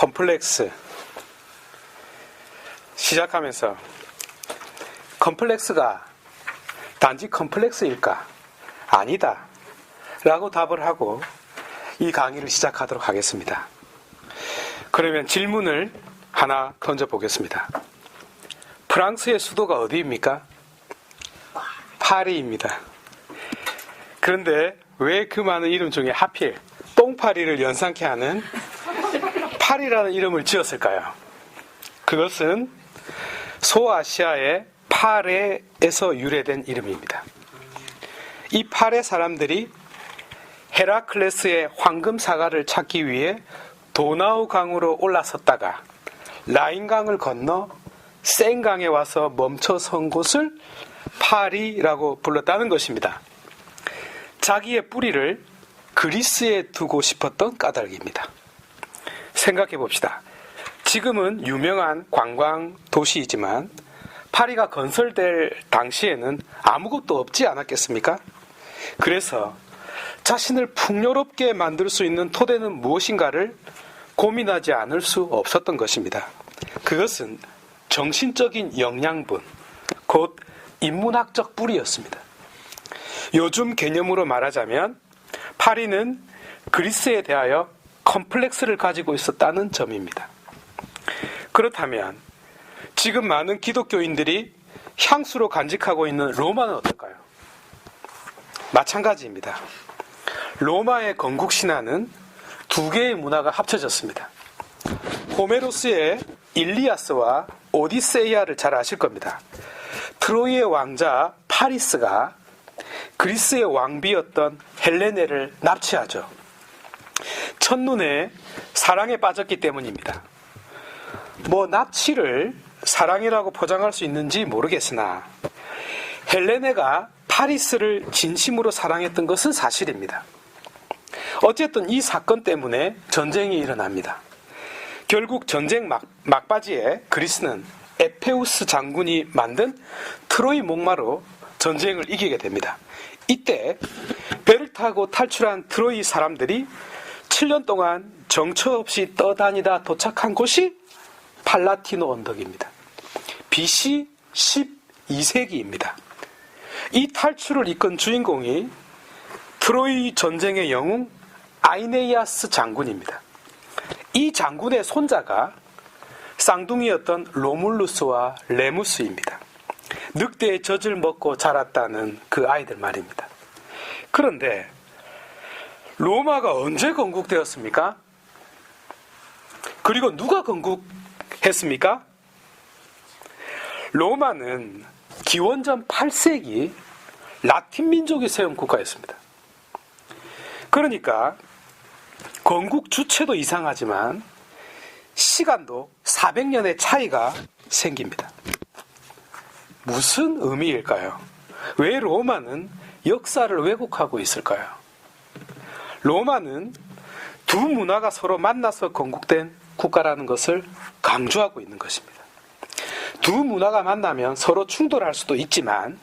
컴플렉스 시작하면서 컴플렉스가 단지 컴플렉스일까? 아니다 라고 답을 하고 이 강의를 시작하도록 하겠습니다. 그러면 질문을 하나 던져보겠습니다. 프랑스의 수도가 어디입니까? 파리입니다. 그런데 왜 그 많은 이름 중에 하필 똥파리를 연상케 하는 파리라는 이름을 지었을까요? 그것은 소아시아의 파레에서 유래된 이름입니다. 이 파레 사람들이 헤라클레스의 황금 사과를 찾기 위해 도나우 강으로 올라섰다가 라인강을 건너 센강에 와서 멈춰선 곳을 파리라고 불렀다는 것입니다. 자기의 뿌리를 그리스에 두고 싶었던 까닭입니다. 생각해 봅시다. 지금은 유명한 관광 도시이지만 파리가 건설될 당시에는 아무것도 없지 않았겠습니까? 그래서 자신을 풍요롭게 만들 수 있는 토대는 무엇인가를 고민하지 않을 수 없었던 것입니다. 그것은 정신적인 영양분, 곧 인문학적 뿌리였습니다. 요즘 개념으로 말하자면 파리는 그리스에 대하여 컴플렉스를 가지고 있었다는 점입니다. 그렇다면 지금 많은 기독교인들이 향수로 간직하고 있는 로마는 어떨까요? 마찬가지입니다. 로마의 건국 신화는 두 개의 문화가 합쳐졌습니다. 호메로스의 일리아스와 오디세이아를 잘 아실 겁니다. 트로이의 왕자 파리스가 그리스의 왕비였던 헬레네를 납치하죠. 첫눈에 사랑에 빠졌기 때문입니다. 납치를 사랑이라고 포장할 수 있는지 모르겠으나 헬레네가 파리스를 진심으로 사랑했던 것은 사실입니다. 어쨌든 이 사건 때문에 전쟁이 일어납니다. 결국 전쟁 막바지에 그리스는 에페우스 장군이 만든 트로이 목마로 전쟁을 이기게 됩니다. 이때 배를 타고 탈출한 트로이 사람들이 7년 동안 정처 없이 떠다니다 도착한 곳이 팔라티노 언덕입니다. BC 12세기입니다. 이 탈출을 이끈 주인공이 트로이 전쟁의 영웅 아이네이아스 장군입니다. 이 장군의 손자가 쌍둥이였던 로물루스와 레무스입니다. 늑대의 젖을 먹고 자랐다는 그 아이들 말입니다. 그런데 로마가 언제 건국되었습니까? 그리고 누가 건국했습니까? 로마는 기원전 8세기 라틴 민족이 세운 국가였습니다. 그러니까 건국 주체도 이상하지만 시간도 400년의 차이가 생깁니다. 무슨 의미일까요? 왜 로마는 역사를 왜곡하고 있을까요? 로마는 두 문화가 서로 만나서 건국된 국가라는 것을 강조하고 있는 것입니다. 두 문화가 만나면 서로 충돌할 수도 있지만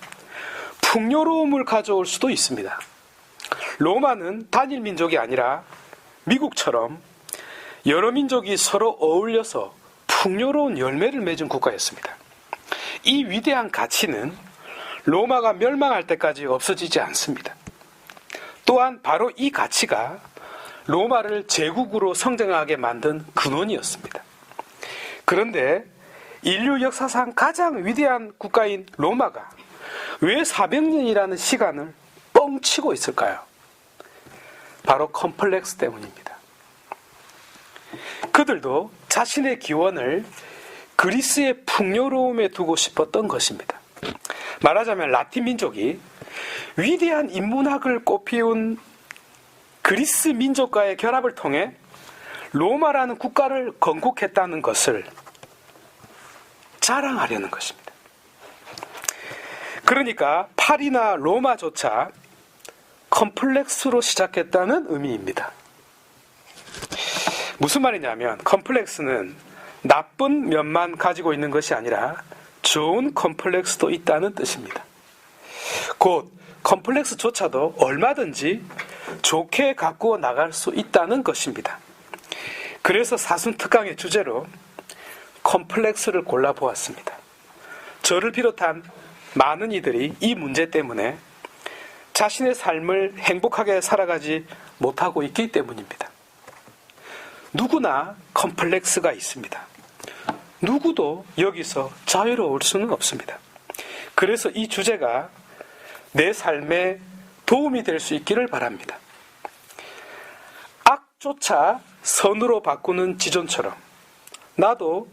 풍요로움을 가져올 수도 있습니다. 로마는 단일 민족이 아니라 미국처럼 여러 민족이 서로 어울려서 풍요로운 열매를 맺은 국가였습니다. 이 위대한 가치는 로마가 멸망할 때까지 없어지지 않습니다. 또한 바로 이 가치가 로마를 제국으로 성장하게 만든 근원이었습니다. 그런데 인류 역사상 가장 위대한 국가인 로마가 왜 400년이라는 시간을 뻥치고 있을까요? 바로 컴플렉스 때문입니다. 그들도 자신의 기원을 그리스의 풍요로움에 두고 싶었던 것입니다. 말하자면 라틴 민족이 위대한 인문학을 꽃피운 그리스 민족과의 결합을 통해 로마라는 국가를 건국했다는 것을 자랑하려는 것입니다. 그러니까 파리나 로마조차 컴플렉스로 시작했다는 의미입니다. 무슨 말이냐면 컴플렉스는 나쁜 면만 가지고 있는 것이 아니라 좋은 컴플렉스도 있다는 뜻입니다. 곧 컴플렉스조차도 얼마든지 좋게 가꾸어 나갈 수 있다는 것입니다. 그래서 사순특강의 주제로 컴플렉스를 골라보았습니다. 저를 비롯한 많은 이들이 이 문제 때문에 자신의 삶을 행복하게 살아가지 못하고 있기 때문입니다. 누구나 컴플렉스가 있습니다. 누구도 여기서 자유로울 수는 없습니다. 그래서 이 주제가 내 삶에 도움이 될 수 있기를 바랍니다. 악조차 선으로 바꾸는 지존처럼 나도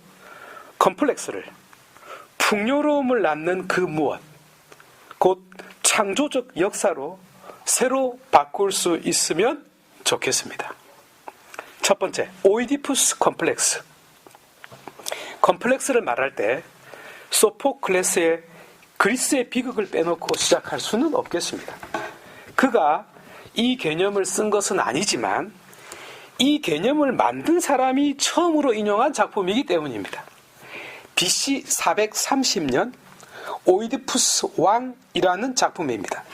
컴플렉스를 풍요로움을 낳는 그 무엇, 곧 창조적 역사로 새로 바꿀 수 있으면 좋겠습니다. 첫 번째, 오이디푸스 컴플렉스. 컴플렉스를 말할 때 소포클레스의 그리스의 비극을 빼놓고 시작할 수는 없겠습니다. 그가 이 개념을 쓴 것은 아니지만 이 개념을 만든 사람이 처음으로 인용한 작품이기 때문입니다. BC 430년 오이디푸스 왕이라는 작품입니다.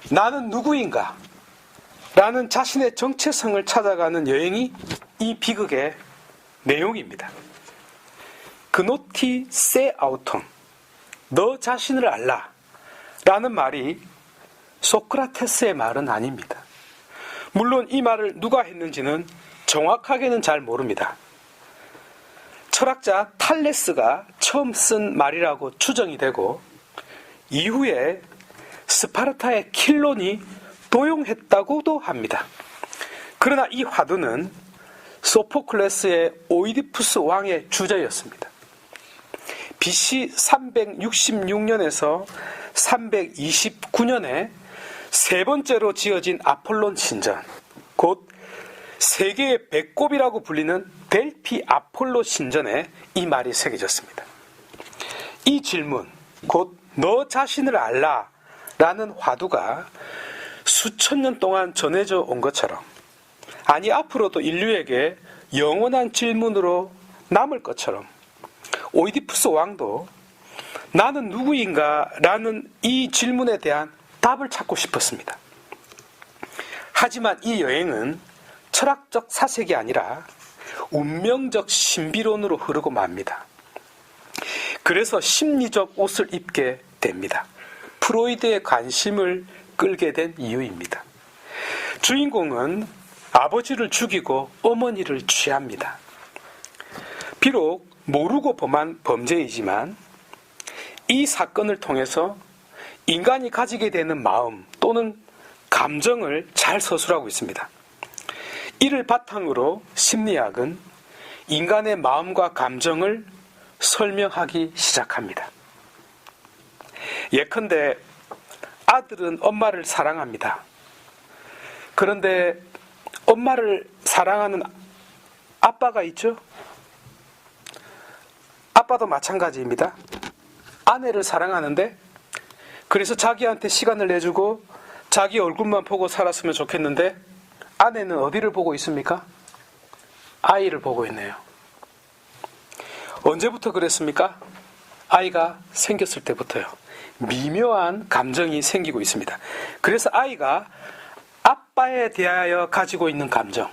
나는 누구인가? 라는 자신의 정체성을 찾아가는 여행이 이 비극의 내용입니다. 그노티 세 아우톤, 너 자신을 알라 라는 말이 소크라테스의 말은 아닙니다. 물론 이 말을 누가 했는지는 정확하게는 잘 모릅니다. 철학자 탈레스가 처음 쓴 말이라고 추정이 되고 이후에 스파르타의 킬론이 도용했다고도 합니다. 그러나 이 화두는 소포클레스의 오이디푸스 왕의 주제였습니다. BC 366년에서 329년에 세 번째로 지어진 아폴론 신전, 곧 세계의 배꼽이라고 불리는 델피 아폴로 신전에 이 말이 새겨졌습니다. 이 질문, 곧 너 자신을 알라 라는 화두가 수천 년 동안 전해져 온 것처럼, 아니 앞으로도 인류에게 영원한 질문으로 남을 것처럼 오이디푸스 왕도 나는 누구인가 라는 이 질문에 대한 답을 찾고 싶었습니다. 하지만 이 여행은 철학적 사색이 아니라 운명적 신비론으로 흐르고 맙니다. 그래서 심리적 옷을 입게 됩니다. 프로이드의 관심을 끌게 된 이유입니다. 주인공은 아버지를 죽이고 어머니를 취합니다. 비록 모르고 범한 범죄이지만 이 사건을 통해서 인간이 가지게 되는 마음 또는 감정을 잘 서술하고 있습니다. 이를 바탕으로 심리학은 인간의 마음과 감정을 설명하기 시작합니다. 예컨대 아들은 엄마를 사랑합니다. 그런데 엄마를 사랑하는 아빠가 있죠? 아빠도 마찬가지입니다. 아내를 사랑하는데 그래서 자기한테 시간을 내주고 자기 얼굴만 보고 살았으면 좋겠는데 아내는 어디를 보고 있습니까? 아이를 보고 있네요. 언제부터 그랬습니까? 아이가 생겼을 때부터요. 미묘한 감정이 생기고 있습니다. 그래서 아이가 아빠에 대하여 가지고 있는 감정,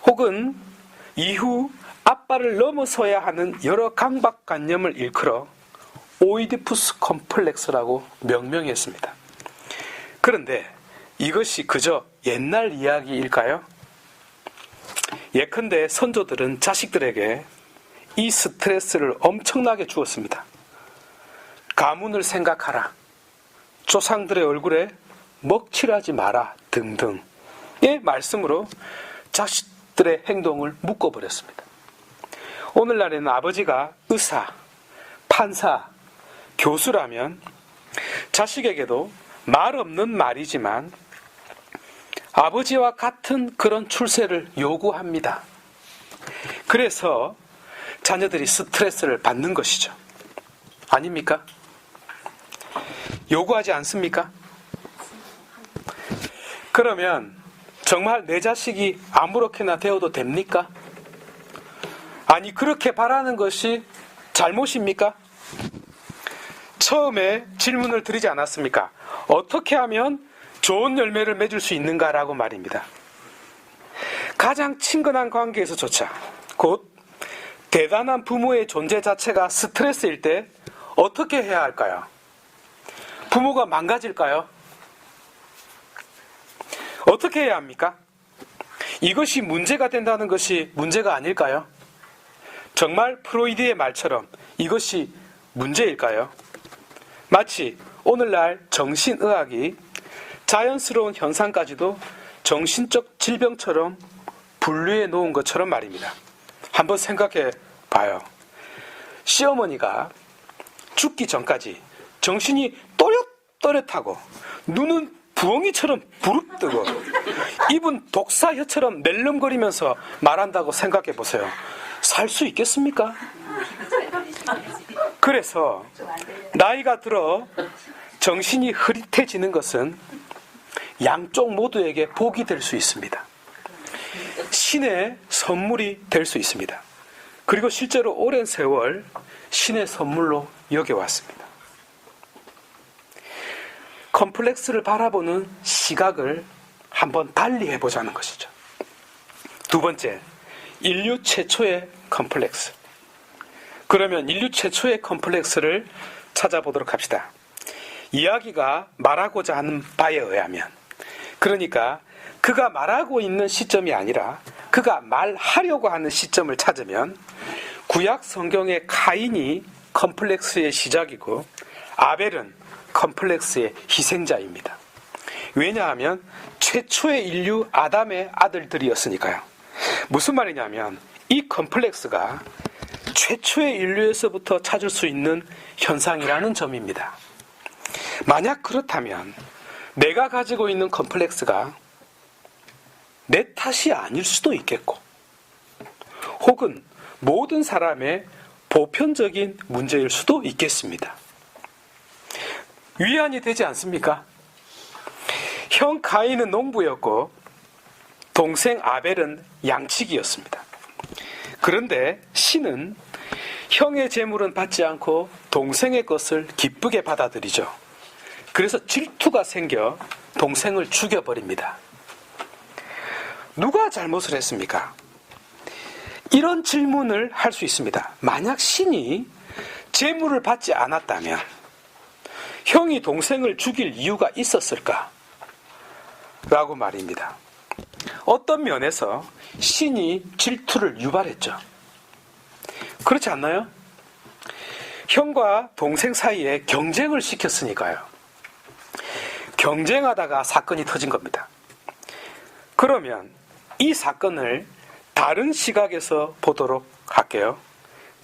혹은 이후 아빠를 넘어서야 하는 여러 강박관념을 일컬어 오이디푸스 컴플렉스라고 명명했습니다. 그런데 이것이 그저 옛날 이야기일까요? 예컨대 선조들은 자식들에게 이 스트레스를 엄청나게 주었습니다. 가문을 생각하라, 조상들의 얼굴에 먹칠하지 마라 등등의 말씀으로 자식들의 행동을 묶어버렸습니다. 오늘날에는 아버지가 의사, 판사, 교수라면 자식에게도 말 없는 말이지만 아버지와 같은 그런 출세를 요구합니다. 그래서 자녀들이 스트레스를 받는 것이죠. 아닙니까? 요구하지 않습니까? 그러면 정말 내 자식이 아무렇게나 되어도 됩니까? 아니, 그렇게 바라는 것이 잘못입니까? 처음에 질문을 드리지 않았습니까? 어떻게 하면 좋은 열매를 맺을 수 있는가라고 말입니다. 가장 친근한 관계에서조차, 곧 대단한 부모의 존재 자체가 스트레스일 때 어떻게 해야 할까요? 부모가 망가질까요? 어떻게 해야 합니까? 이것이 문제가 된다는 것이 문제가 아닐까요? 정말 프로이드의 말처럼 이것이 문제일까요? 마치 오늘날 정신의학이 자연스러운 현상까지도 정신적 질병처럼 분류해 놓은 것처럼 말입니다. 한번 생각해 봐요. 시어머니가 죽기 전까지 정신이 또렷또렷하고 눈은 부엉이처럼 부릅뜨고 입은 독사혀처럼 낼름거리면서 말한다고 생각해 보세요. 살 수 있겠습니까? 그래서 나이가 들어 정신이 흐릿해지는 것은 양쪽 모두에게 복이 될 수 있습니다. 신의 선물이 될 수 있습니다. 그리고 실제로 오랜 세월 신의 선물로 여겨왔습니다. 컴플렉스를 바라보는 시각을 한번 달리 해보자는 것이죠. 두 번째, 인류 최초의 컴플렉스. 그러면 인류 최초의 컴플렉스를 찾아보도록 합시다. 이야기가 말하고자 하는 바에 의하면, 그러니까 그가 말하고 있는 시점이 아니라 그가 말하려고 하는 시점을 찾으면 구약 성경의 카인이 컴플렉스의 시작이고 아벨은 컴플렉스의 희생자입니다. 왜냐하면 최초의 인류 아담의 아들들이었으니까요. 무슨 말이냐면 이 컴플렉스가 최초의 인류에서부터 찾을 수 있는 현상이라는 점입니다. 만약 그렇다면 내가 가지고 있는 컴플렉스가 내 탓이 아닐 수도 있겠고, 혹은 모든 사람의 보편적인 문제일 수도 있겠습니다. 위안이 되지 않습니까? 형 가인은 농부였고 동생 아벨은 양치기였습니다. 그런데 신은 형의 재물은 받지 않고 동생의 것을 기쁘게 받아들이죠. 그래서 질투가 생겨 동생을 죽여버립니다. 누가 잘못을 했습니까? 이런 질문을 할 수 있습니다. 만약 신이 재물을 받지 않았다면 형이 동생을 죽일 이유가 있었을까? 라고 말입니다. 어떤 면에서 신이 질투를 유발했죠. 그렇지 않나요? 형과 동생 사이에 경쟁을 시켰으니까요. 경쟁하다가 사건이 터진 겁니다. 그러면 이 사건을 다른 시각에서 보도록 할게요.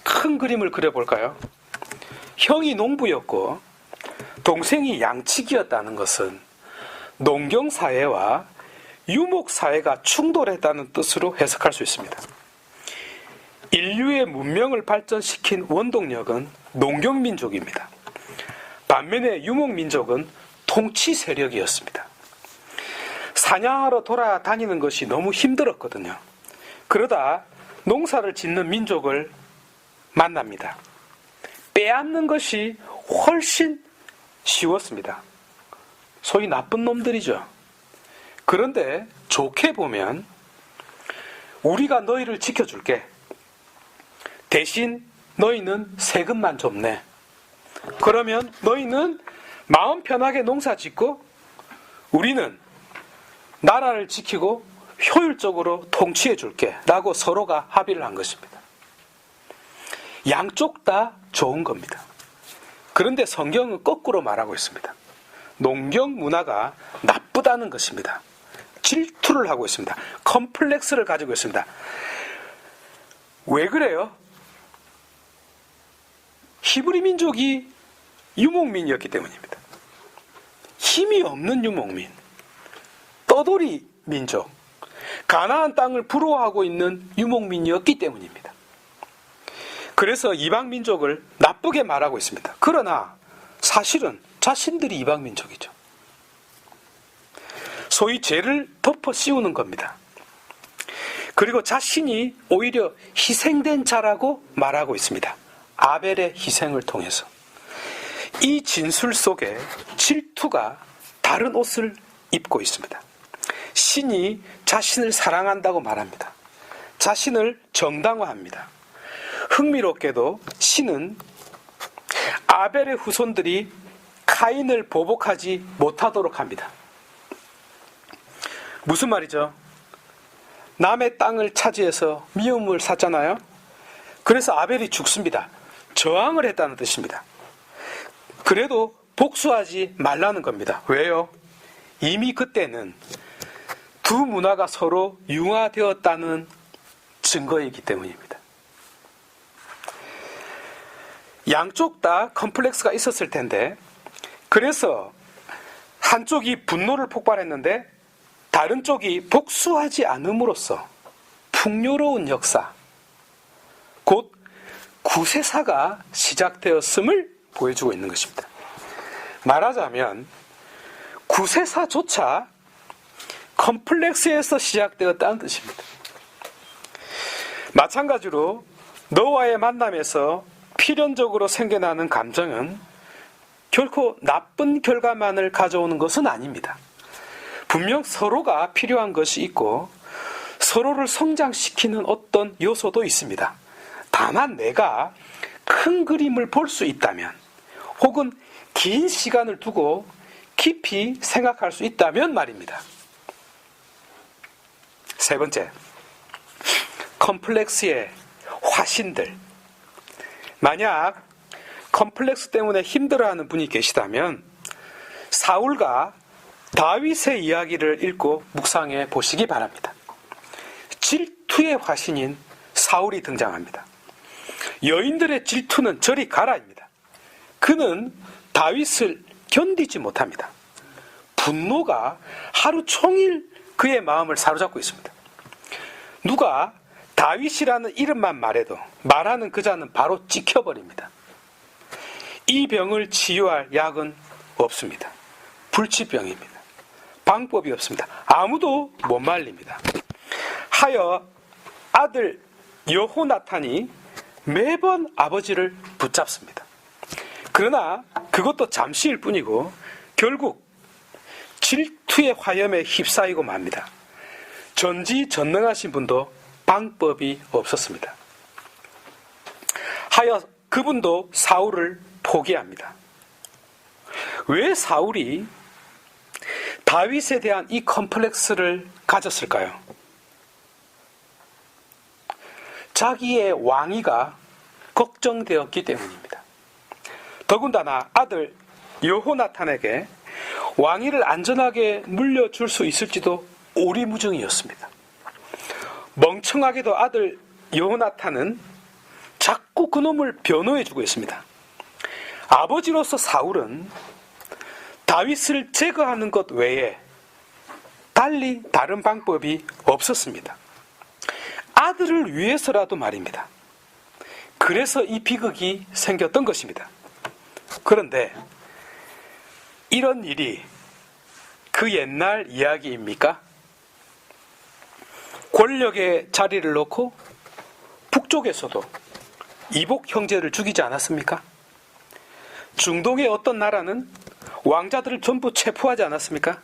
큰 그림을 그려볼까요? 형이 농부였고 동생이 양치기였다는 것은 농경사회와 유목사회가 충돌했다는 뜻으로 해석할 수 있습니다. 인류의 문명을 발전시킨 원동력은 농경민족입니다. 반면에 유목민족은 통치 세력이었습니다. 사냥하러 돌아다니는 것이 너무 힘들었거든요. 그러다 농사를 짓는 민족을 만납니다. 빼앗는 것이 훨씬 쉬웠습니다. 소위 나쁜 놈들이죠. 그런데 좋게 보면 우리가 너희를 지켜줄게. 대신 너희는 세금만 좀 내. 그러면 너희는 마음 편하게 농사 짓고 우리는 나라를 지키고 효율적으로 통치해 줄게 라고 서로가 합의를 한 것입니다. 양쪽 다 좋은 겁니다. 그런데 성경은 거꾸로 말하고 있습니다. 농경 문화가 나쁘다는 것입니다. 질투를 하고 있습니다. 컴플렉스를 가지고 있습니다. 왜 그래요? 히브리 민족이 유목민이었기 때문입니다. 힘이 없는 유목민, 떠돌이 민족, 가나안 땅을 부러워하고 있는 유목민이었기 때문입니다. 그래서 이방 민족을 나쁘게 말하고 있습니다. 그러나 사실은 자신들이 이방 민족이죠. 소위 죄를 덮어 씌우는 겁니다. 그리고 자신이 오히려 희생된 자라고 말하고 있습니다. 아벨의 희생을 통해서. 이 진술 속에 질투가 다른 옷을 입고 있습니다. 신이 자신을 사랑한다고 말합니다. 자신을 정당화합니다. 흥미롭게도 신은 아벨의 후손들이 카인을 보복하지 못하도록 합니다. 무슨 말이죠? 남의 땅을 차지해서 미움을 샀잖아요. 그래서 아벨이 죽습니다. 저항을 했다는 뜻입니다. 그래도 복수하지 말라는 겁니다. 왜요? 이미 그때는 두 문화가 서로 융화되었다는 증거이기 때문입니다. 양쪽 다 컴플렉스가 있었을 텐데, 그래서 한쪽이 분노를 폭발했는데 다른 쪽이 복수하지 않음으로써 풍요로운 역사, 곧 구세사가 시작되었음을 보여주고 있는 것입니다. 말하자면 구세사조차 컴플렉스에서 시작되었다는 뜻입니다. 마찬가지로 너와의 만남에서 필연적으로 생겨나는 감정은 결코 나쁜 결과만을 가져오는 것은 아닙니다. 분명 서로가 필요한 것이 있고 서로를 성장시키는 어떤 요소도 있습니다. 다만 내가 큰 그림을 볼 수 있다면, 혹은 긴 시간을 두고 깊이 생각할 수 있다면 말입니다. 세 번째, 컴플렉스의 화신들. 만약 컴플렉스 때문에 힘들어하는 분이 계시다면 사울과 다윗의 이야기를 읽고 묵상해 보시기 바랍니다. 질투의 화신인 사울이 등장합니다. 여인들의 질투는 저리 가라입니다. 그는 다윗을 견디지 못합니다. 분노가 하루 종일 그의 마음을 사로잡고 있습니다. 누가 다윗이라는 이름만 말해도 말하는 그자는 바로 찍혀버립니다. 이 병을 치유할 약은 없습니다. 불치병입니다. 방법이 없습니다. 아무도 못 말립니다. 하여 아들 여호나탄이 매번 아버지를 붙잡습니다. 그러나 그것도 잠시일 뿐이고 결국 질투의 화염에 휩싸이고 맙니다. 전지전능하신 분도 방법이 없었습니다. 하여 그분도 사울을 포기합니다. 왜 사울이 다윗에 대한 이 컴플렉스를 가졌을까요? 자기의 왕위가 걱정되었기 때문입니다. 더군다나 아들 여호나탄에게 왕위를 안전하게 물려줄 수 있을지도 오리무중이었습니다. 멍청하게도 아들 여호나탄은 자꾸 그놈을 변호해주고 있습니다. 아버지로서 사울은 다윗을 제거하는 것 외에 달리 다른 방법이 없었습니다. 아들을 위해서라도 말입니다. 그래서 이 비극이 생겼던 것입니다. 그런데 이런 일이 그 옛날 이야기입니까? 권력의 자리를 놓고 북쪽에서도 이복 형제를 죽이지 않았습니까? 중동의 어떤 나라는 왕자들을 전부 체포하지 않았습니까?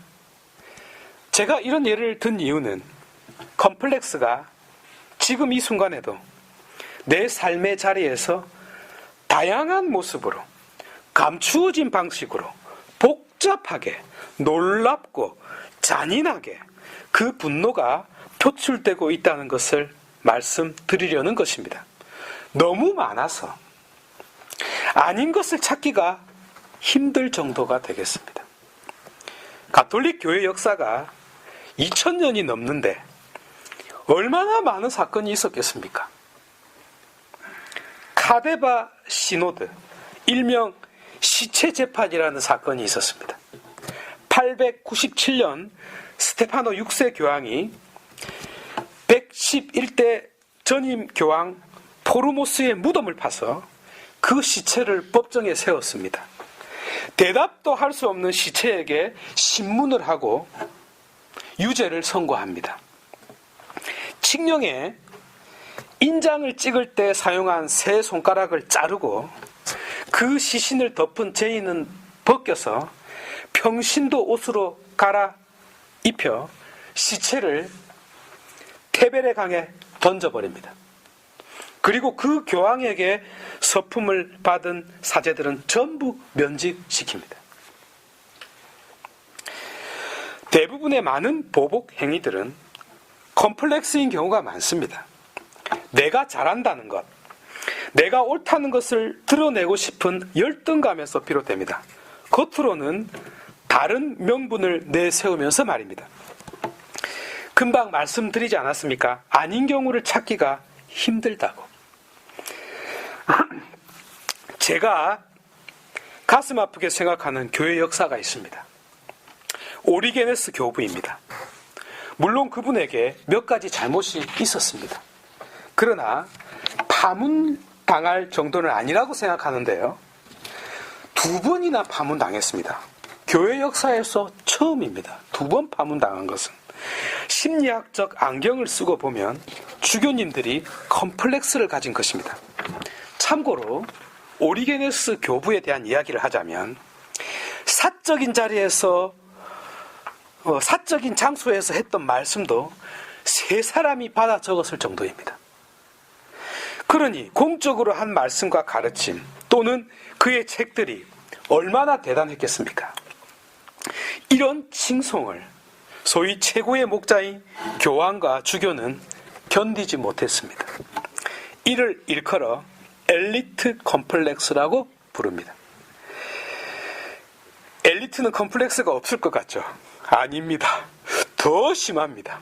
제가 이런 예를 든 이유는 컴플렉스가 지금 이 순간에도 내 삶의 자리에서 다양한 모습으로 감추어진 방식으로 복잡하게 놀랍고 잔인하게 그 분노가 표출되고 있다는 것을 말씀드리려는 것입니다. 너무 많아서 아닌 것을 찾기가 힘들 정도가 되겠습니다. 가톨릭 교회 역사가 2000년이 넘는데 얼마나 많은 사건이 있었겠습니까? 카데바 시노드, 일명 시체 재판이라는 사건이 있었습니다. 897년 스테파노 6세 교황이 111대 전임 교황 포르모스의 무덤을 파서 그 시체를 법정에 세웠습니다. 대답도 할 수 없는 시체에게 신문을 하고 유죄를 선고합니다. 칙령에 인장을 찍을 때 사용한 세 손가락을 자르고 그 시신을 덮은 제인은 벗겨서 평신도 옷으로 갈아입혀 시체를 테벨의 강에 던져버립니다. 그리고 그 교황에게 서품을 받은 사제들은 전부 면직시킵니다. 대부분의 많은 보복 행위들은 컴플렉스인 경우가 많습니다. 내가 잘한다는 것, 내가 옳다는 것을 드러내고 싶은 열등감에서 비롯됩니다. 겉으로는 다른 명분을 내세우면서 말입니다. 금방 말씀드리지 않았습니까? 아닌 경우를 찾기가 힘들다고. 제가 가슴 아프게 생각하는 교회 역사가 있습니다. 오리게네스 교부입니다. 물론 그분에게 몇 가지 잘못이 있었습니다. 그러나 파문당할 정도는 아니라고 생각하는데요. 2번이나 파문당했습니다. 교회 역사에서 처음입니다. 2번 파문당한 것은. 심리학적 안경을 쓰고 보면 주교님들이 컴플렉스를 가진 것입니다. 참고로 오리게네스 교부에 대한 이야기를 하자면 사적인 자리에서 사적인 장소에서 했던 말씀도 3사람이 받아 적었을 정도입니다. 그러니 공적으로 한 말씀과 가르침 또는 그의 책들이 얼마나 대단했겠습니까? 이런 칭송을 소위 최고의 목자인 교황과 주교는 견디지 못했습니다. 이를 일컬어 엘리트 컴플렉스라고 부릅니다. 엘리트는 컴플렉스가 없을 것 같죠? 아닙니다. 더 심합니다.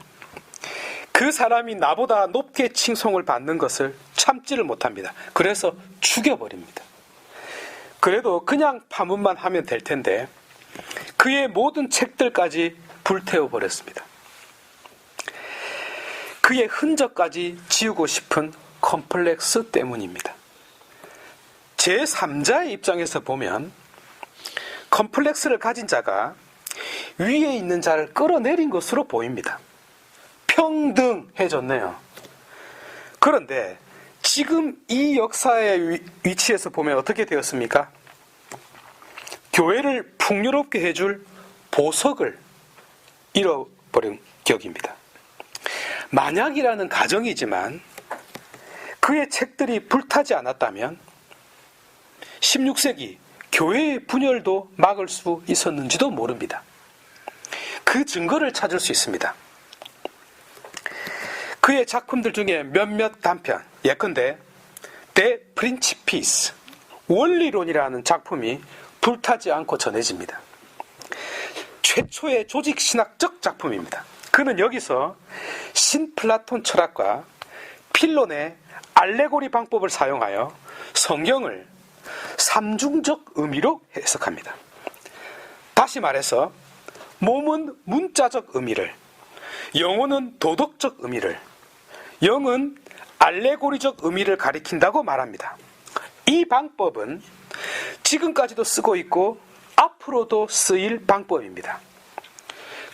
그 사람이 나보다 높게 칭송을 받는 것을 참지를 못합니다. 그래서 죽여버립니다. 그래도 그냥 파문만 하면 될 텐데 그의 모든 책들까지 불태워버렸습니다. 그의 흔적까지 지우고 싶은 컴플렉스 때문입니다. 제3자의 입장에서 보면 컴플렉스를 가진 자가 위에 있는 자를 끌어내린 것으로 보입니다. 평등해졌네요. 그런데 지금 이 역사의 위치에서 보면 어떻게 되었습니까? 교회를 풍요롭게 해줄 보석을 잃어버린 격입니다. 만약이라는 가정이지만 그의 책들이 불타지 않았다면 16세기 교회의 분열도 막을 수 있었는지도 모릅니다. 그 증거를 찾을 수 있습니다. 그의 작품들 중에 몇몇 단편, 예컨대 데 프린치피스, 원리론이라는 작품이 불타지 않고 전해집니다. 최초의 조직신학적 작품입니다. 그는 여기서 신플라톤 철학과 필론의 알레고리 방법을 사용하여 성경을 삼중적 의미로 해석합니다. 다시 말해서 몸은 문자적 의미를, 영혼은 도덕적 의미를, 영은 알레고리적 의미를 가리킨다고 말합니다. 이 방법은 지금까지도 쓰고 있고 앞으로도 쓰일 방법입니다.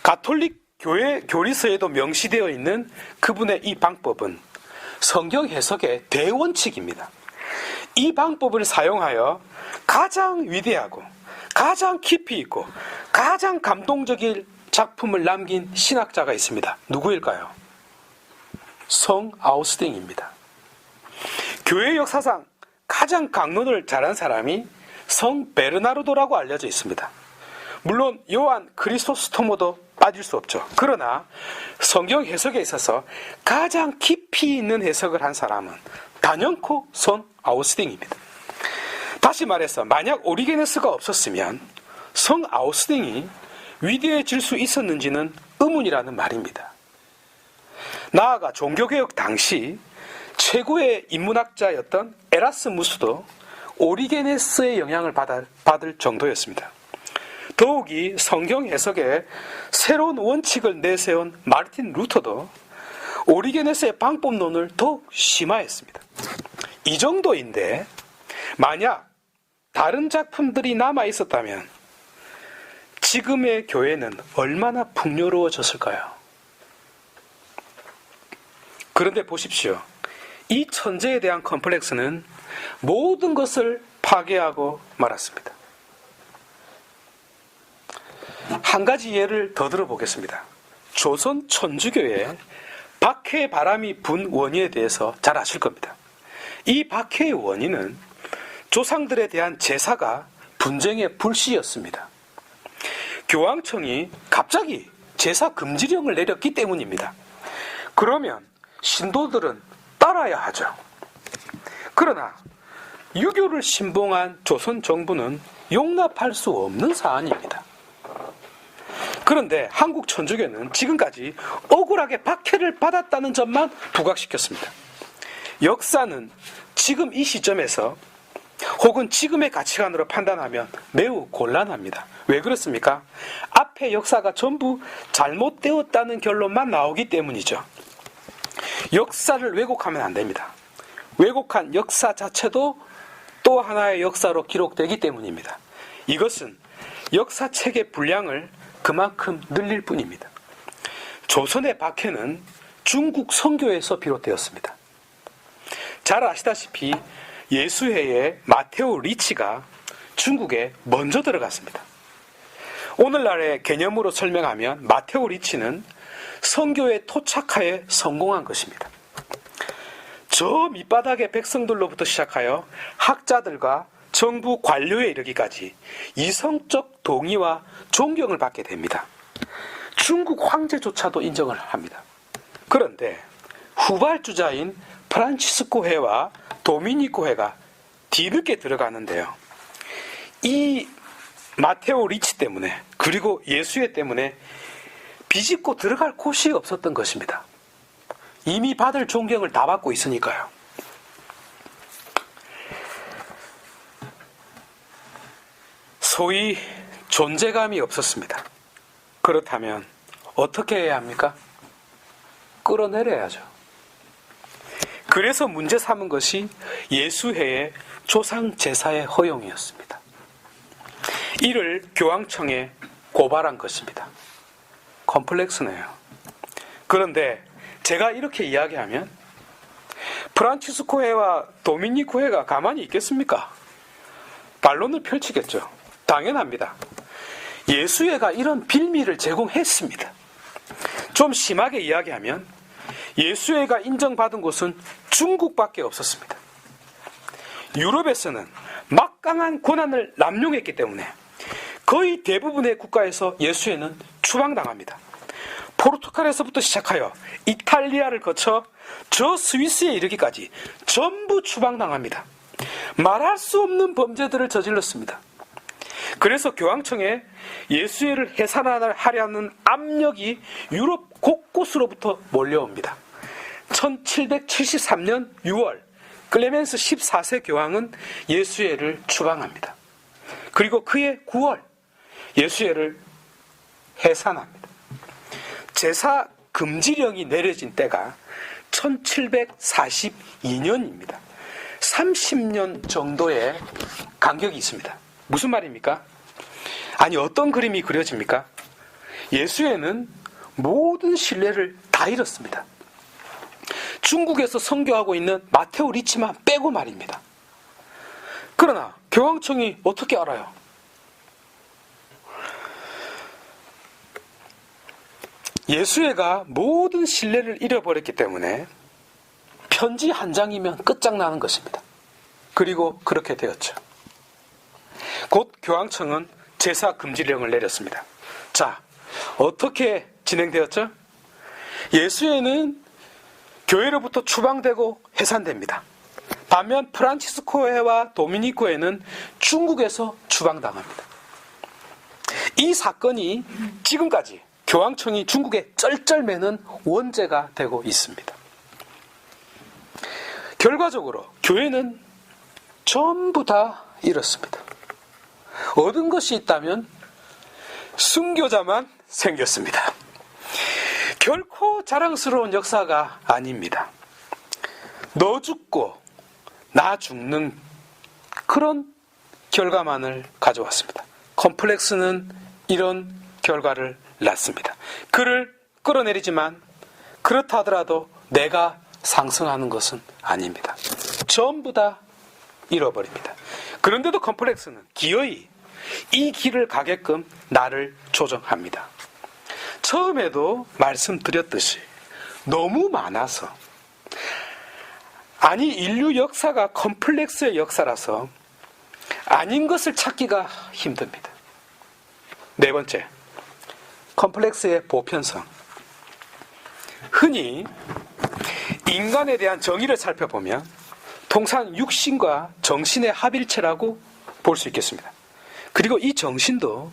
가톨릭 교회 교리서에도 명시되어 있는 그분의 이 방법은 성경 해석의 대원칙입니다. 이 방법을 사용하여 가장 위대하고 가장 깊이 있고 가장 감동적인 작품을 남긴 신학자가 있습니다. 누구일까요? 성 아우스팅입니다. 교회 역사상 가장 강론을 잘한 사람이 성 베르나르도라고 알려져 있습니다. 물론 요한 크리소스토모도 빠질 수 없죠. 그러나 성경 해석에 있어서 가장 깊이 있는 해석을 한 사람은 단연코 성 아우스팅입니다. 다시 말해서 만약 오리게네스가 없었으면 성 아우스팅이 위대해질 수 있었는지는 의문이라는 말입니다. 나아가 종교개혁 당시 최고의 인문학자였던 에라스무스도 오리게네스의 영향을 받을 정도였습니다. 더욱이 성경 해석에 새로운 원칙을 내세운 마르틴 루터도 오리게네스의 방법론을 더욱 심화했습니다. 이 정도인데 만약 다른 작품들이 남아있었다면 지금의 교회는 얼마나 풍요로워졌을까요? 그런데 보십시오. 이 천재에 대한 컴플렉스는 모든 것을 파괴하고 말았습니다. 한 가지 예를 더 들어보겠습니다. 조선 천주교에 박해의 바람이 분 원인에 대해서 잘 아실 겁니다. 이 박해의 원인은 조상들에 대한 제사가 분쟁의 불씨였습니다. 교황청이 갑자기 제사 금지령을 내렸기 때문입니다. 그러면 신도들은 따라야 하죠. 그러나 유교를 신봉한 조선 정부는 용납할 수 없는 사안입니다. 그런데 한국 천주교는 지금까지 억울하게 박해를 받았다는 점만 부각시켰습니다. 역사는 지금 이 시점에서 혹은 지금의 가치관으로 판단하면 매우 곤란합니다. 왜 그렇습니까? 앞의 역사가 전부 잘못되었다는 결론만 나오기 때문이죠. 역사를 왜곡하면 안 됩니다. 왜곡한 역사 자체도 또 하나의 역사로 기록되기 때문입니다. 이것은 역사책의 분량을 그만큼 늘릴 뿐입니다. 조선의 박해는 중국 선교에서 비롯되었습니다. 잘 아시다시피 예수회의 마테오 리치가 중국에 먼저 들어갔습니다. 오늘날의 개념으로 설명하면 마테오 리치는 선교의 토착하에 성공한 것입니다. 저 밑바닥의 백성들로부터 시작하여 학자들과 정부 관료에 이르기까지 이성적 동의와 존경을 받게 됩니다. 중국 황제조차도 인정을 합니다. 그런데 후발주자인 프란치스코회와 도미니코회가 뒤늦게 들어가는데요. 이 마테오 리치 때문에 그리고 예수회 때문에 비집고 들어갈 곳이 없었던 것입니다. 이미 받을 존경을 다 받고 있으니까요. 소위 존재감이 없었습니다. 그렇다면 어떻게 해야 합니까? 끌어내려야죠. 그래서 문제 삼은 것이 예수회의 조상 제사의 허용이었습니다. 이를 교황청에 고발한 것입니다. 컴플렉스네요. 그런데 제가 이렇게 이야기하면 프란치스코회와 도미니코회가 가만히 있겠습니까? 반론을 펼치겠죠. 당연합니다. 예수회가 이런 빌미를 제공했습니다. 좀 심하게 이야기하면 예수회가 인정받은 곳은 중국밖에 없었습니다. 유럽에서는 막강한 권한을 남용했기 때문에 거의 대부분의 국가에서 예수회는 추방당합니다. 포르투갈에서부터 시작하여 이탈리아를 거쳐 저 스위스에 이르기까지 전부 추방당합니다. 말할 수 없는 범죄들을 저질렀습니다. 그래서 교황청에 예수회를 해산하려는 압력이 유럽 곳곳으로부터 몰려옵니다. 1773년 6월 클레멘스 14세 교황은 예수회를 추방합니다. 그리고 그해 9월 예수회를 해산합니다. 제사 금지령이 내려진 때가 1742년입니다. 30년 정도의 간격이 있습니다. 무슨 말입니까? 아니 어떤 그림이 그려집니까? 예수회는 모든 신뢰를 다 잃었습니다. 중국에서 선교하고 있는 마테오 리치만 빼고 말입니다. 그러나 교황청이 어떻게 알아요? 예수회가 모든 신뢰를 잃어버렸기 때문에 편지 한 장이면 끝장나는 것입니다. 그리고 그렇게 되었죠. 곧 교황청은 제사 금지령을 내렸습니다. 자, 어떻게 진행되었죠? 예수회는 교회로부터 추방되고 해산됩니다. 반면 프란치스코회와 도미니코회는 중국에서 추방당합니다. 이 사건이 지금까지 교황청이 중국에 쩔쩔매는 원죄가 되고 있습니다. 결과적으로 교회는 전부 다 잃었습니다. 얻은 것이 있다면 순교자만 생겼습니다. 결코 자랑스러운 역사가 아닙니다. 너 죽고 나 죽는 그런 결과만을 가져왔습니다. 컴플렉스는 이런 결과를 낳습니다. 그를 끌어내리지만 그렇다 하더라도 내가 상승하는 것은 아닙니다. 전부 다 잃어버립니다. 그런데도 컴플렉스는 기어이 이 길을 가게끔 나를 조정합니다. 처음에도 말씀드렸듯이 너무 많아서, 아니 인류 역사가 컴플렉스의 역사라서 아닌 것을 찾기가 힘듭니다. 네 번째, 컴플렉스의 보편성. 흔히 인간에 대한 정의를 살펴보면 통상 육신과 정신의 합일체라고 볼 수 있겠습니다. 그리고 이 정신도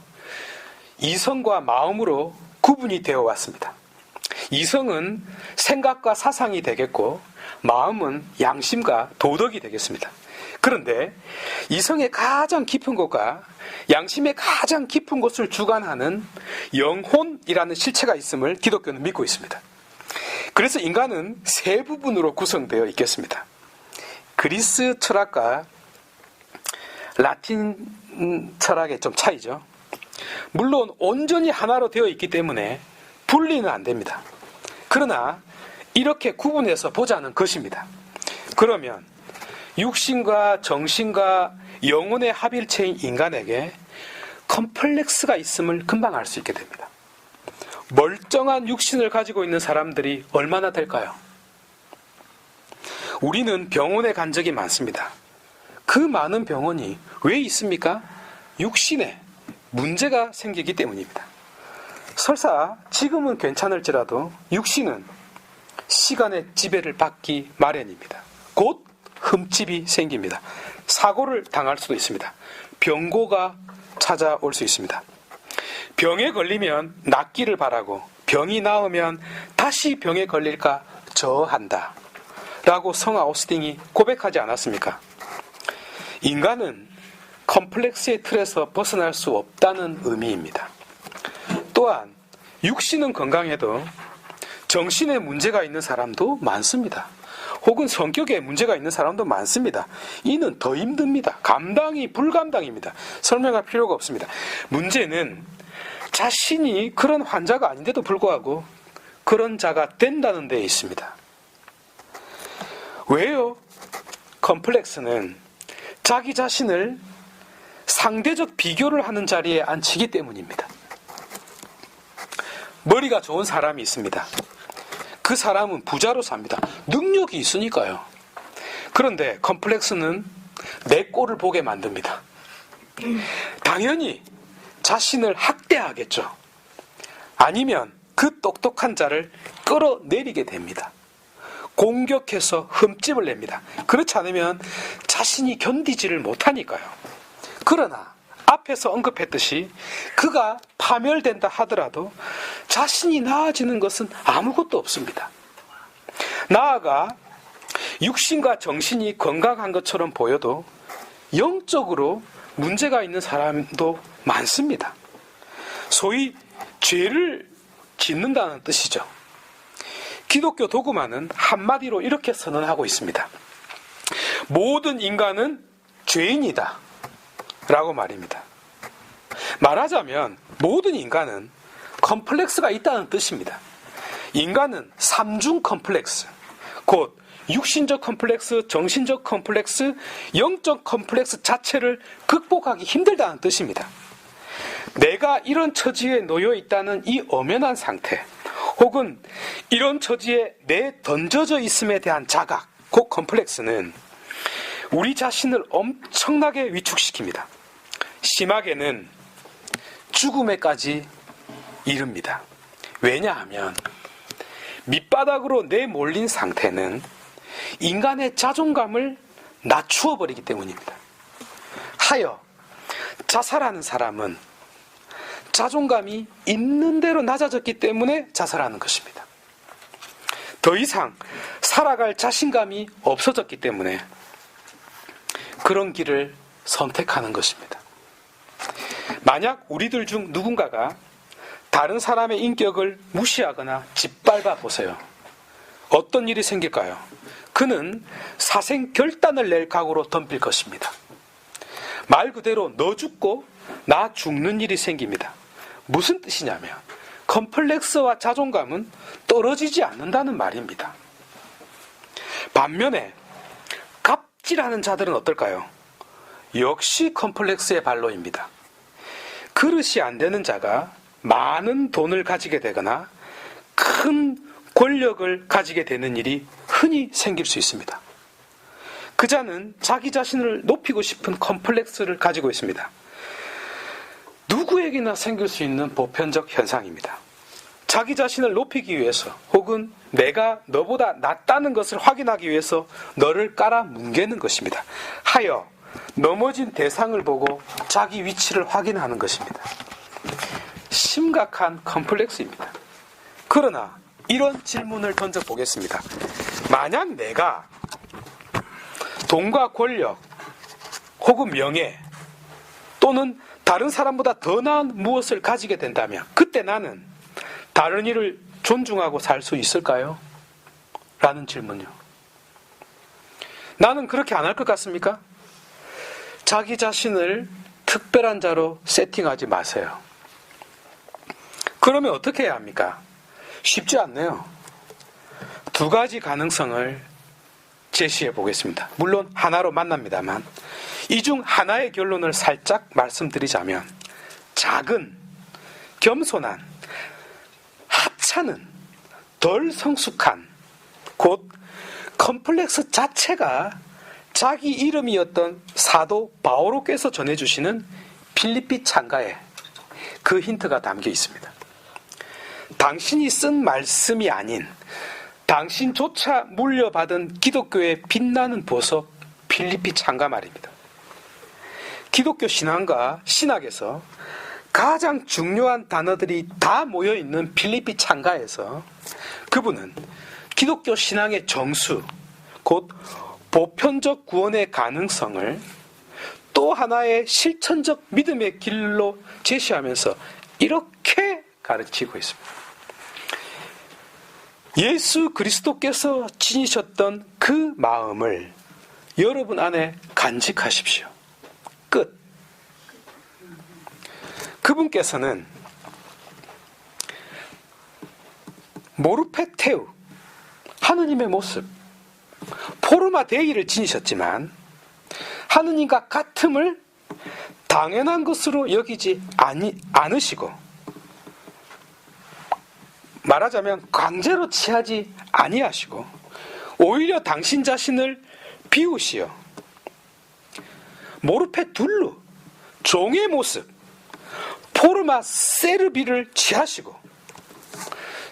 이성과 마음으로 구분이 되어 왔습니다. 이성은 생각과 사상이 되겠고 마음은 양심과 도덕이 되겠습니다. 그런데 이성의 가장 깊은 곳과 양심의 가장 깊은 곳을 주관하는 영혼이라는 실체가 있음을 기독교는 믿고 있습니다. 그래서 인간은 세 부분으로 구성되어 있겠습니다. 그리스 철학과 라틴 철학의 좀 차이죠. 물론 온전히 하나로 되어 있기 때문에 분리는 안 됩니다. 그러나 이렇게 구분해서 보자는 것입니다. 그러면 육신과 정신과 영혼의 합일체인 인간에게 컴플렉스가 있음을 금방 알 수 있게 됩니다. 멀쩡한 육신을 가지고 있는 사람들이 얼마나 될까요? 우리는 병원에 간 적이 많습니다. 그 많은 병원이 왜 있습니까? 육신에 문제가 생기기 때문입니다. 설사 지금은 괜찮을지라도 육신은 시간의 지배를 받기 마련입니다. 곧 흠집이 생깁니다. 사고를 당할 수도 있습니다. 병고가 찾아올 수 있습니다. 병에 걸리면 낫기를 바라고 병이 나으면 다시 병에 걸릴까 저한다 라고 성 아우스팅이 고백하지 않았습니까? 인간은 컴플렉스의 틀에서 벗어날 수 없다는 의미입니다. 또한 육신은 건강해도 정신에 문제가 있는 사람도 많습니다. 혹은 성격에 문제가 있는 사람도 많습니다. 이는 더 힘듭니다. 감당이 불감당입니다. 설명할 필요가 없습니다. 문제는 자신이 그런 환자가 아닌데도 불구하고 그런 자가 된다는 데 있습니다. 왜요? 컴플렉스는 자기 자신을 상대적 비교를 하는 자리에 앉히기 때문입니다. 머리가 좋은 사람이 있습니다. 그 사람은 부자로 삽니다. 능력이 있으니까요. 그런데 컴플렉스는 내 꼴을 보게 만듭니다. 당연히 자신을 학대하겠죠. 아니면 그 똑똑한 자를 끌어내리게 됩니다. 공격해서 흠집을 냅니다. 그렇지 않으면 자신이 견디지를 못하니까요. 그러나 앞에서 언급했듯이 그가 파멸된다 하더라도 자신이 나아지는 것은 아무것도 없습니다. 나아가 육신과 정신이 건강한 것처럼 보여도 영적으로 문제가 있는 사람도 많습니다. 소위 죄를 짓는다는 뜻이죠. 기독교 도구마는 한마디로 이렇게 선언하고 있습니다. 모든 인간은 죄인이다 라고 말입니다. 말하자면 모든 인간은 컴플렉스가 있다는 뜻입니다. 인간은 삼중 컴플렉스, 곧 육신적 컴플렉스, 정신적 컴플렉스, 영적 컴플렉스 자체를 극복하기 힘들다는 뜻입니다. 내가 이런 처지에 놓여 있다는 이 엄연한 상태, 혹은 이런 처지에 내 던져져 있음에 대한 자각, 곧 컴플렉스는 우리 자신을 엄청나게 위축시킵니다. 심하게는 죽음에까지 이릅니다. 왜냐하면 밑바닥으로 내몰린 상태는 인간의 자존감을 낮추어 버리기 때문입니다. 하여 자살하는 사람은 자존감이 있는 대로 낮아졌기 때문에 자살하는 것입니다. 더 이상 살아갈 자신감이 없어졌기 때문에 그런 길을 선택하는 것입니다. 만약 우리들 중 누군가가 다른 사람의 인격을 무시하거나 짓밟아 보세요. 어떤 일이 생길까요? 그는 사생 결단을 낼 각오로 덤빌 것입니다. 말 그대로 너 죽고 나 죽는 일이 생깁니다. 무슨 뜻이냐면 컴플렉스와 자존감은 떨어지지 않는다는 말입니다. 반면에 갑질하는 자들은 어떨까요? 역시 컴플렉스의 발로입니다. 그릇이 안 되는 자가 많은 돈을 가지게 되거나 큰 권력을 가지게 되는 일이 흔히 생길 수 있습니다. 그자는 자기 자신을 높이고 싶은 컴플렉스를 가지고 있습니다. 누구에게나 생길 수 있는 보편적 현상입니다. 자기 자신을 높이기 위해서 혹은 내가 너보다 낫다는 것을 확인하기 위해서 너를 깔아 뭉개는 것입니다. 하여 넘어진 대상을 보고 자기 위치를 확인하는 것입니다. 심각한 컴플렉스입니다. 그러나 이런 질문을 던져보겠습니다. 만약 내가 돈과 권력 혹은 명예 또는 다른 사람보다 더 나은 무엇을 가지게 된다면 그때 나는 다른 이를 존중하고 살 수 있을까요? 라는 질문이요. 나는 그렇게 안 할 것 같습니까? 자기 자신을 특별한 자로 세팅하지 마세요. 그러면 어떻게 해야 합니까? 쉽지 않네요. 두 가지 가능성을 제시해 보겠습니다. 물론 하나로 만납니다만 이 중 하나의 결론을 살짝 말씀드리자면 작은, 겸손한, 하찮은, 덜 성숙한, 곧 컴플렉스 자체가 자기 이름이었던 사도 바오로께서 전해주시는 필리피 창가에 그 힌트가 담겨 있습니다. 당신이 쓴 말씀이 아닌 당신조차 물려받은 기독교의 빛나는 보석 필리피 창가 말입니다. 기독교 신앙과 신학에서 가장 중요한 단어들이 다 모여있는 필리피 창가에서 그분은 기독교 신앙의 정수, 곧 보편적 구원의 가능성을 또 하나의 실천적 믿음의 길로 제시하면서 이렇게 가르치고 있습니다. 예수 그리스도께서 지니셨던 그 마음을 여러분 안에 간직하십시오. 끝. 그분께서는 모르페테우, 하느님의 모습, 포르마 데이를 지니셨지만 하느님과 같음을 당연한 것으로 여기지 않으시고 말하자면 강제로 취하지 아니하시고 오히려 당신 자신을 비우시어 모르페 둘루, 종의 모습, 포르마 세르비를 취하시고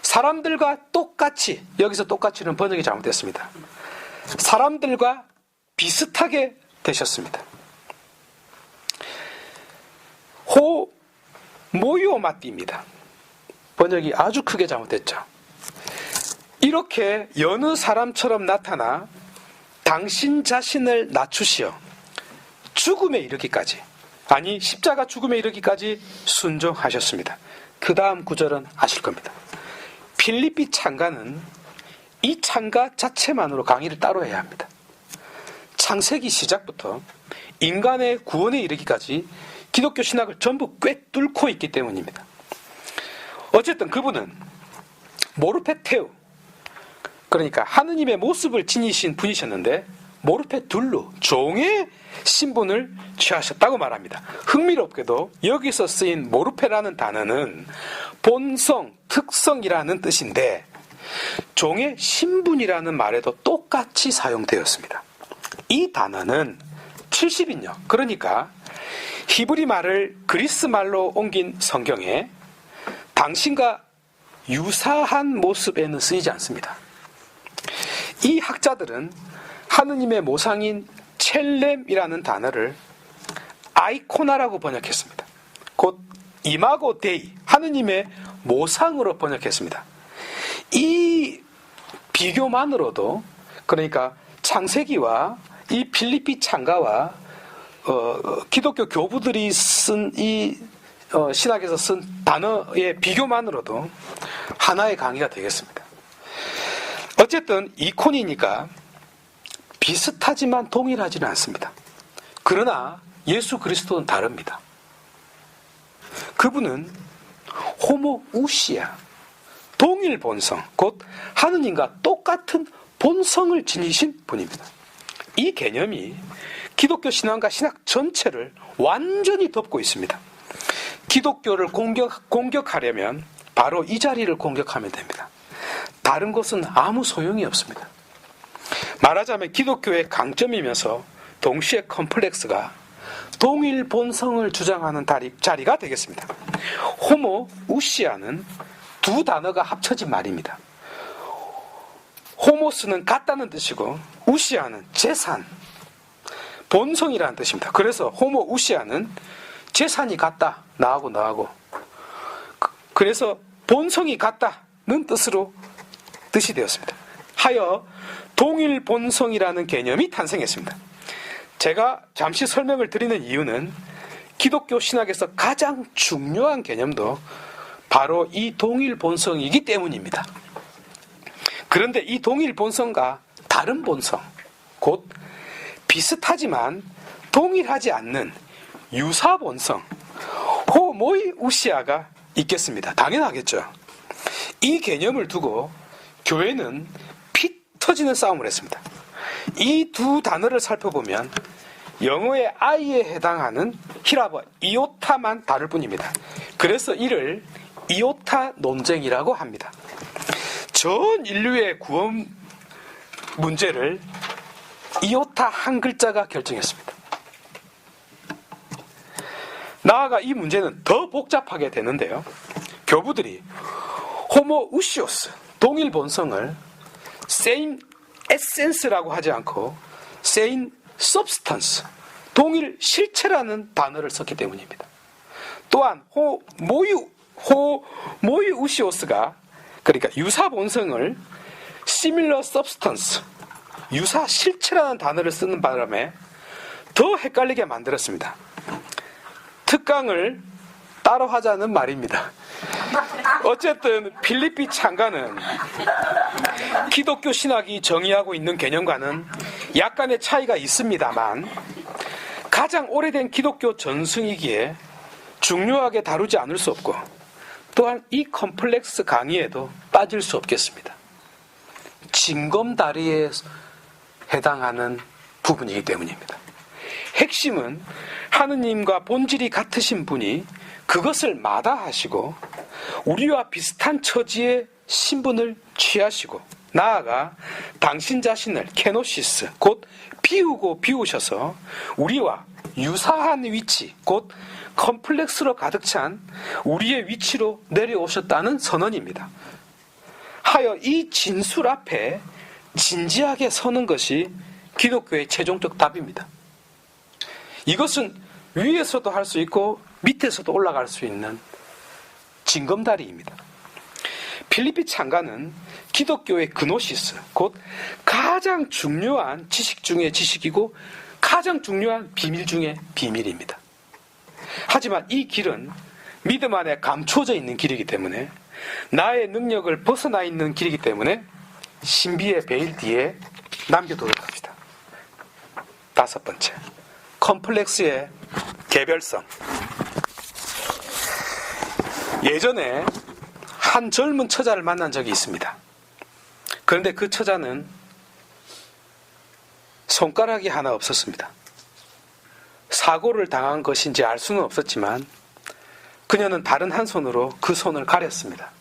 사람들과 똑같이, 여기서 똑같이는 번역이 잘못됐습니다. 사람들과 비슷하게 되셨습니다. 호 모요마띠입니다. 번역이 아주 크게 잘못됐죠. 이렇게 여느 사람처럼 나타나 당신 자신을 낮추시어 죽음에 이르기까지, 아니 십자가 죽음에 이르기까지 순종하셨습니다. 그 다음 구절은 아실 겁니다. 필리피 창가는 이 창가 자체만으로 강의를 따로 해야 합니다. 창세기 시작부터 인간의 구원에 이르기까지 기독교 신학을 전부 꿰뚫고 있기 때문입니다. 어쨌든 그분은 모르페테우, 그러니까 하느님의 모습을 지니신 분이셨는데 모르페 둘루, 종의 신분을 취하셨다고 말합니다. 흥미롭게도 여기서 쓰인 모르페라는 단어는 본성, 특성이라는 뜻인데 종의 신분이라는 말에도 똑같이 사용되었습니다. 이 단어는 70인역, 그러니까 히브리 말을 그리스 말로 옮긴 성경에 당신과 유사한 모습에는 쓰이지 않습니다. 이 학자들은 하느님의 모상인 첼렘이라는 단어를 아이코나라고 번역했습니다. 곧 이마고 데이, 하느님의 모상으로 번역했습니다. 이 비교만으로도, 그러니까 창세기와 이 필리피 창가와 기독교 교부들이 쓴 이 신학에서 쓴 단어의 비교만으로도 하나의 강의가 되겠습니다. 어쨌든 이콘이니까 비슷하지만 동일하지는 않습니다. 그러나 예수 그리스도는 다릅니다. 그분은 호모우시아, 동일 본성, 곧 하느님과 똑같은 본성을 지니신 분입니다. 이 개념이 기독교 신앙과 신학 전체를 완전히 덮고 있습니다. 기독교를 공격하려면 바로 이 자리를 공격하면 됩니다. 다른 것은 아무 소용이 없습니다. 말하자면 기독교의 강점이면서 동시에 컴플렉스가 동일 본성을 주장하는 자리가 되겠습니다. 호모 우시아는 두 단어가 합쳐진 말입니다. 호모스는 같다는 뜻이고 우시아는 재산, 본성이라는 뜻입니다. 그래서 호모 우시아는 재산이 같다. 나하고. 그래서 본성이 같다는 뜻이 되었습니다. 하여 동일 본성이라는 개념이 탄생했습니다. 제가 잠시 설명을 드리는 이유는 기독교 신학에서 가장 중요한 개념도 바로 이 동일 본성이기 때문입니다. 그런데 이 동일 본성과 다른 본성, 곧 비슷하지만 동일하지 않는 유사 본성, 호모이 우시아가 있겠습니다. 당연하겠죠. 이 개념을 두고 교회는 피 터지는 싸움을 했습니다. 이 두 단어를 살펴보면 영어의 I에 해당하는 히라버 이오타만 다를 뿐입니다. 그래서 이를 이오타 논쟁이라고 합니다. 전 인류의 구원 문제를 이오타 한 글자가 결정했습니다. 나아가 이 문제는 더 복잡하게 되는데요. 교부들이 호모 우시오스, 동일 본성을 same essence라고 하지 않고 same substance, 동일 실체라는 단어를 썼기 때문입니다. 또한 호모이 우시오스가 그러니까 유사 본성을 similar substance, 유사 실체라는 단어를 쓰는 바람에 더 헷갈리게 만들었습니다. 특강을 따로 하자는 말입니다. 어쨌든 필리피 창가는 기독교 신학이 정의하고 있는 개념과는 약간의 차이가 있습니다만 가장 오래된 기독교 전승이기에 중요하게 다루지 않을 수 없고 또한 이 컴플렉스 강의에도 빠질 수 없겠습니다. 징검다리에 해당하는 부분이기 때문입니다. 핵심은 하느님과 본질이 같으신 분이 그것을 마다하시고 우리와 비슷한 처지의 신분을 취하시고 나아가 당신 자신을 케노시스 곧 비우셔서 우리와 유사한 위치 곧 컴플렉스로 가득 찬 우리의 위치로 내려오셨다는 선언입니다. 하여 이 진술 앞에 진지하게 서는 것이 기독교의 최종적 답입니다. 이것은 위에서도 할 수 있고 밑에서도 올라갈 수 있는 징검다리입니다. 필리피 창가는 기독교의 그노시스, 곧 가장 중요한 지식 중의 지식이고 가장 중요한 비밀 중의 비밀입니다. 하지만 이 길은 믿음 안에 감춰져 있는 길이기 때문에 나의 능력을 벗어나 있는 길이기 때문에 신비의 베일 뒤에 남겨두도록 합시다. 다섯 번째, 컴플렉스의 개별성. 예전에 한 젊은 처자를 만난 적이 있습니다. 그런데 그 처자는 손가락이 하나 없었습니다. 사고를 당한 것인지 알 수는 없었지만 그녀는 다른 한 손으로 그 손을 가렸습니다.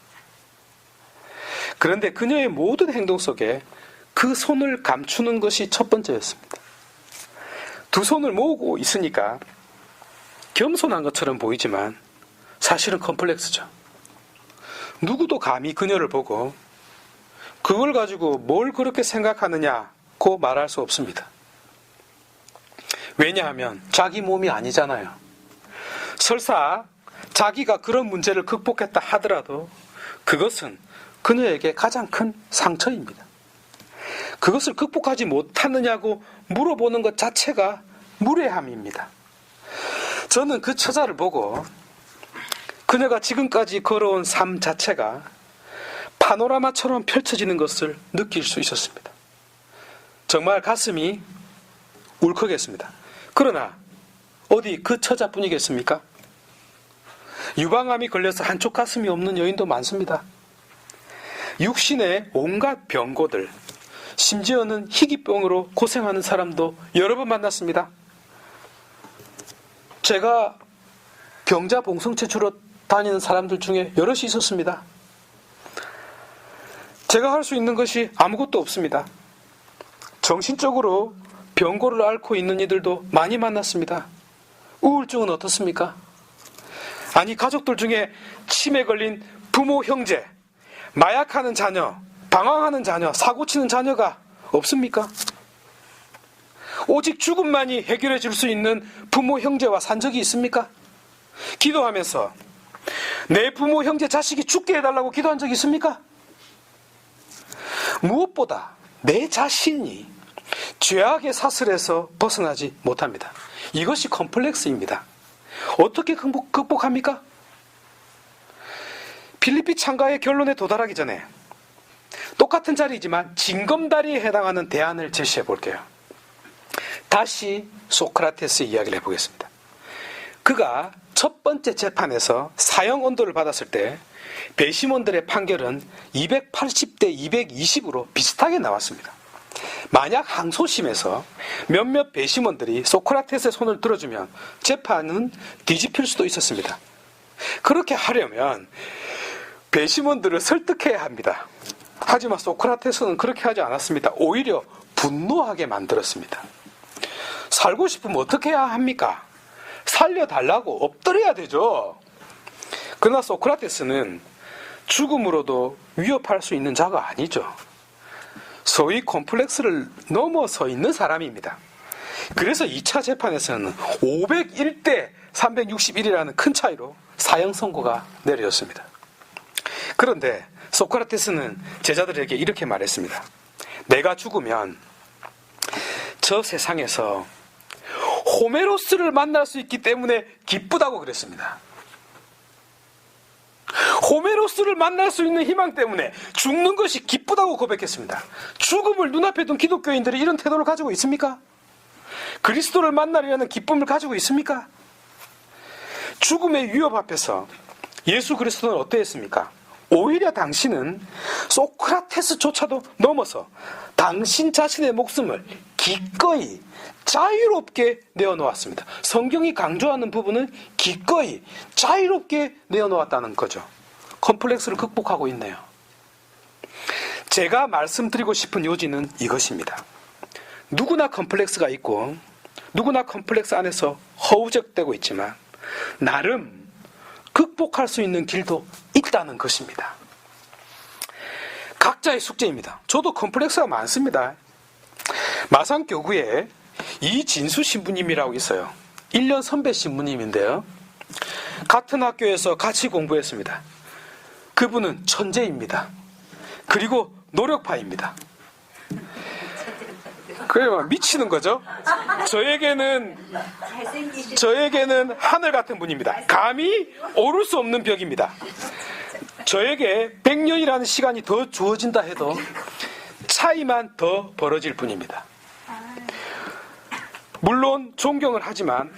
그런데 그녀의 모든 행동 속에 그 손을 감추는 것이 첫 번째였습니다. 두 손을 모으고 있으니까 겸손한 것처럼 보이지만 사실은 컴플렉스죠. 누구도 감히 그녀를 보고 그걸 가지고 뭘 그렇게 생각하느냐고 말할 수 없습니다. 왜냐하면 자기 몸이 아니잖아요. 설사 자기가 그런 문제를 극복했다 하더라도 그것은 그녀에게 가장 큰 상처입니다. 그것을 극복하지 못하느냐고 물어보는 것 자체가 무례함입니다. 저는 그 처자를 보고 그녀가 지금까지 걸어온 삶 자체가 파노라마처럼 펼쳐지는 것을 느낄 수 있었습니다. 정말 가슴이 울컥했습니다. 그러나 어디 그 처자뿐이겠습니까? 유방암이 걸려서 한쪽 가슴이 없는 여인도 많습니다. 육신의 온갖 병고들, 심지어는 희귀병으로 고생하는 사람도 여러 번 만났습니다. 제가 경자 봉성체 주러 다니는 사람들 중에 여럿이 있었습니다. 제가 할 수 있는 것이 아무것도 없습니다. 정신적으로 병고를 앓고 있는 이들도 많이 만났습니다. 우울증은 어떻습니까? 아니, 가족들 중에 치매 걸린 부모, 형제, 마약하는 자녀, 방황하는 자녀, 사고치는 자녀가 없습니까? 오직 죽음만이 해결해 줄 수 있는 부모, 형제와 산 적이 있습니까? 기도하면서 내 부모, 형제, 자식이 죽게 해달라고 기도한 적이 있습니까? 무엇보다 내 자신이 죄악의 사슬에서 벗어나지 못합니다. 이것이 컴플렉스입니다. 어떻게 극복합니까? 필리피 창가의 결론에 도달하기 전에 똑같은 자리이지만 징검다리에 해당하는 대안을 제시해 볼게요. 다시 소크라테스 이야기를 해보겠습니다. 그가 첫 번째 재판에서 사형 언도를 받았을 때 배심원들의 판결은 280대 220으로 비슷하게 나왔습니다. 만약 항소심에서 몇몇 배심원들이 소크라테스의 손을 들어주면 재판은 뒤집힐 수도 있었습니다. 그렇게 하려면 배심원들을 설득해야 합니다. 하지만 소크라테스는 그렇게 하지 않았습니다. 오히려 분노하게 만들었습니다. 살고 싶으면 어떻게 해야 합니까? 살려달라고 엎드려야 되죠. 그러나 소크라테스는 죽음으로도 위협할 수 있는 자가 아니죠. 소위 콤플렉스를 넘어서 있는 사람입니다. 그래서 2차 재판에서는 501대 361이라는 큰 차이로 사형 선고가 내려졌습니다. 그런데 소크라테스는 제자들에게 이렇게 말했습니다. 내가 죽으면 저 세상에서 호메로스를 만날 수 있기 때문에 기쁘다고 그랬습니다. 호메로스를 만날 수 있는 희망 때문에 죽는 것이 기쁘다고 고백했습니다. 죽음을 눈앞에 둔 기독교인들이 이런 태도를 가지고 있습니까? 그리스도를 만나려는 기쁨을 가지고 있습니까? 죽음의 위협 앞에서 예수 그리스도는 어떠했습니까? 오히려 당신은 소크라테스조차도 넘어서 당신 자신의 목숨을 기꺼이 자유롭게 내어놓았습니다. 성경이 강조하는 부분은 기꺼이 자유롭게 내어놓았다는 거죠. 컴플렉스를 극복하고 있네요. 제가 말씀드리고 싶은 요지는 이것입니다. 누구나 컴플렉스가 있고 누구나 컴플렉스 안에서 허우적대고 있지만 나름 극복할 수 있는 길도 있다는 것입니다. 각자의 숙제입니다. 저도 컴플렉스가 많습니다. 마산교구에 이진수 신부님이라고 있어요. 1년 선배 신부님인데요. 같은 학교에서 같이 공부했습니다. 그분은 천재입니다. 그리고 노력파입니다. 그래요, 미치는 거죠. 저에게는 하늘 같은 분입니다. 감히 오를 수 없는 벽입니다. 저에게 100년이라는 시간이 더 주어진다 해도 차이만 더 벌어질 뿐입니다. 물론 존경을 하지만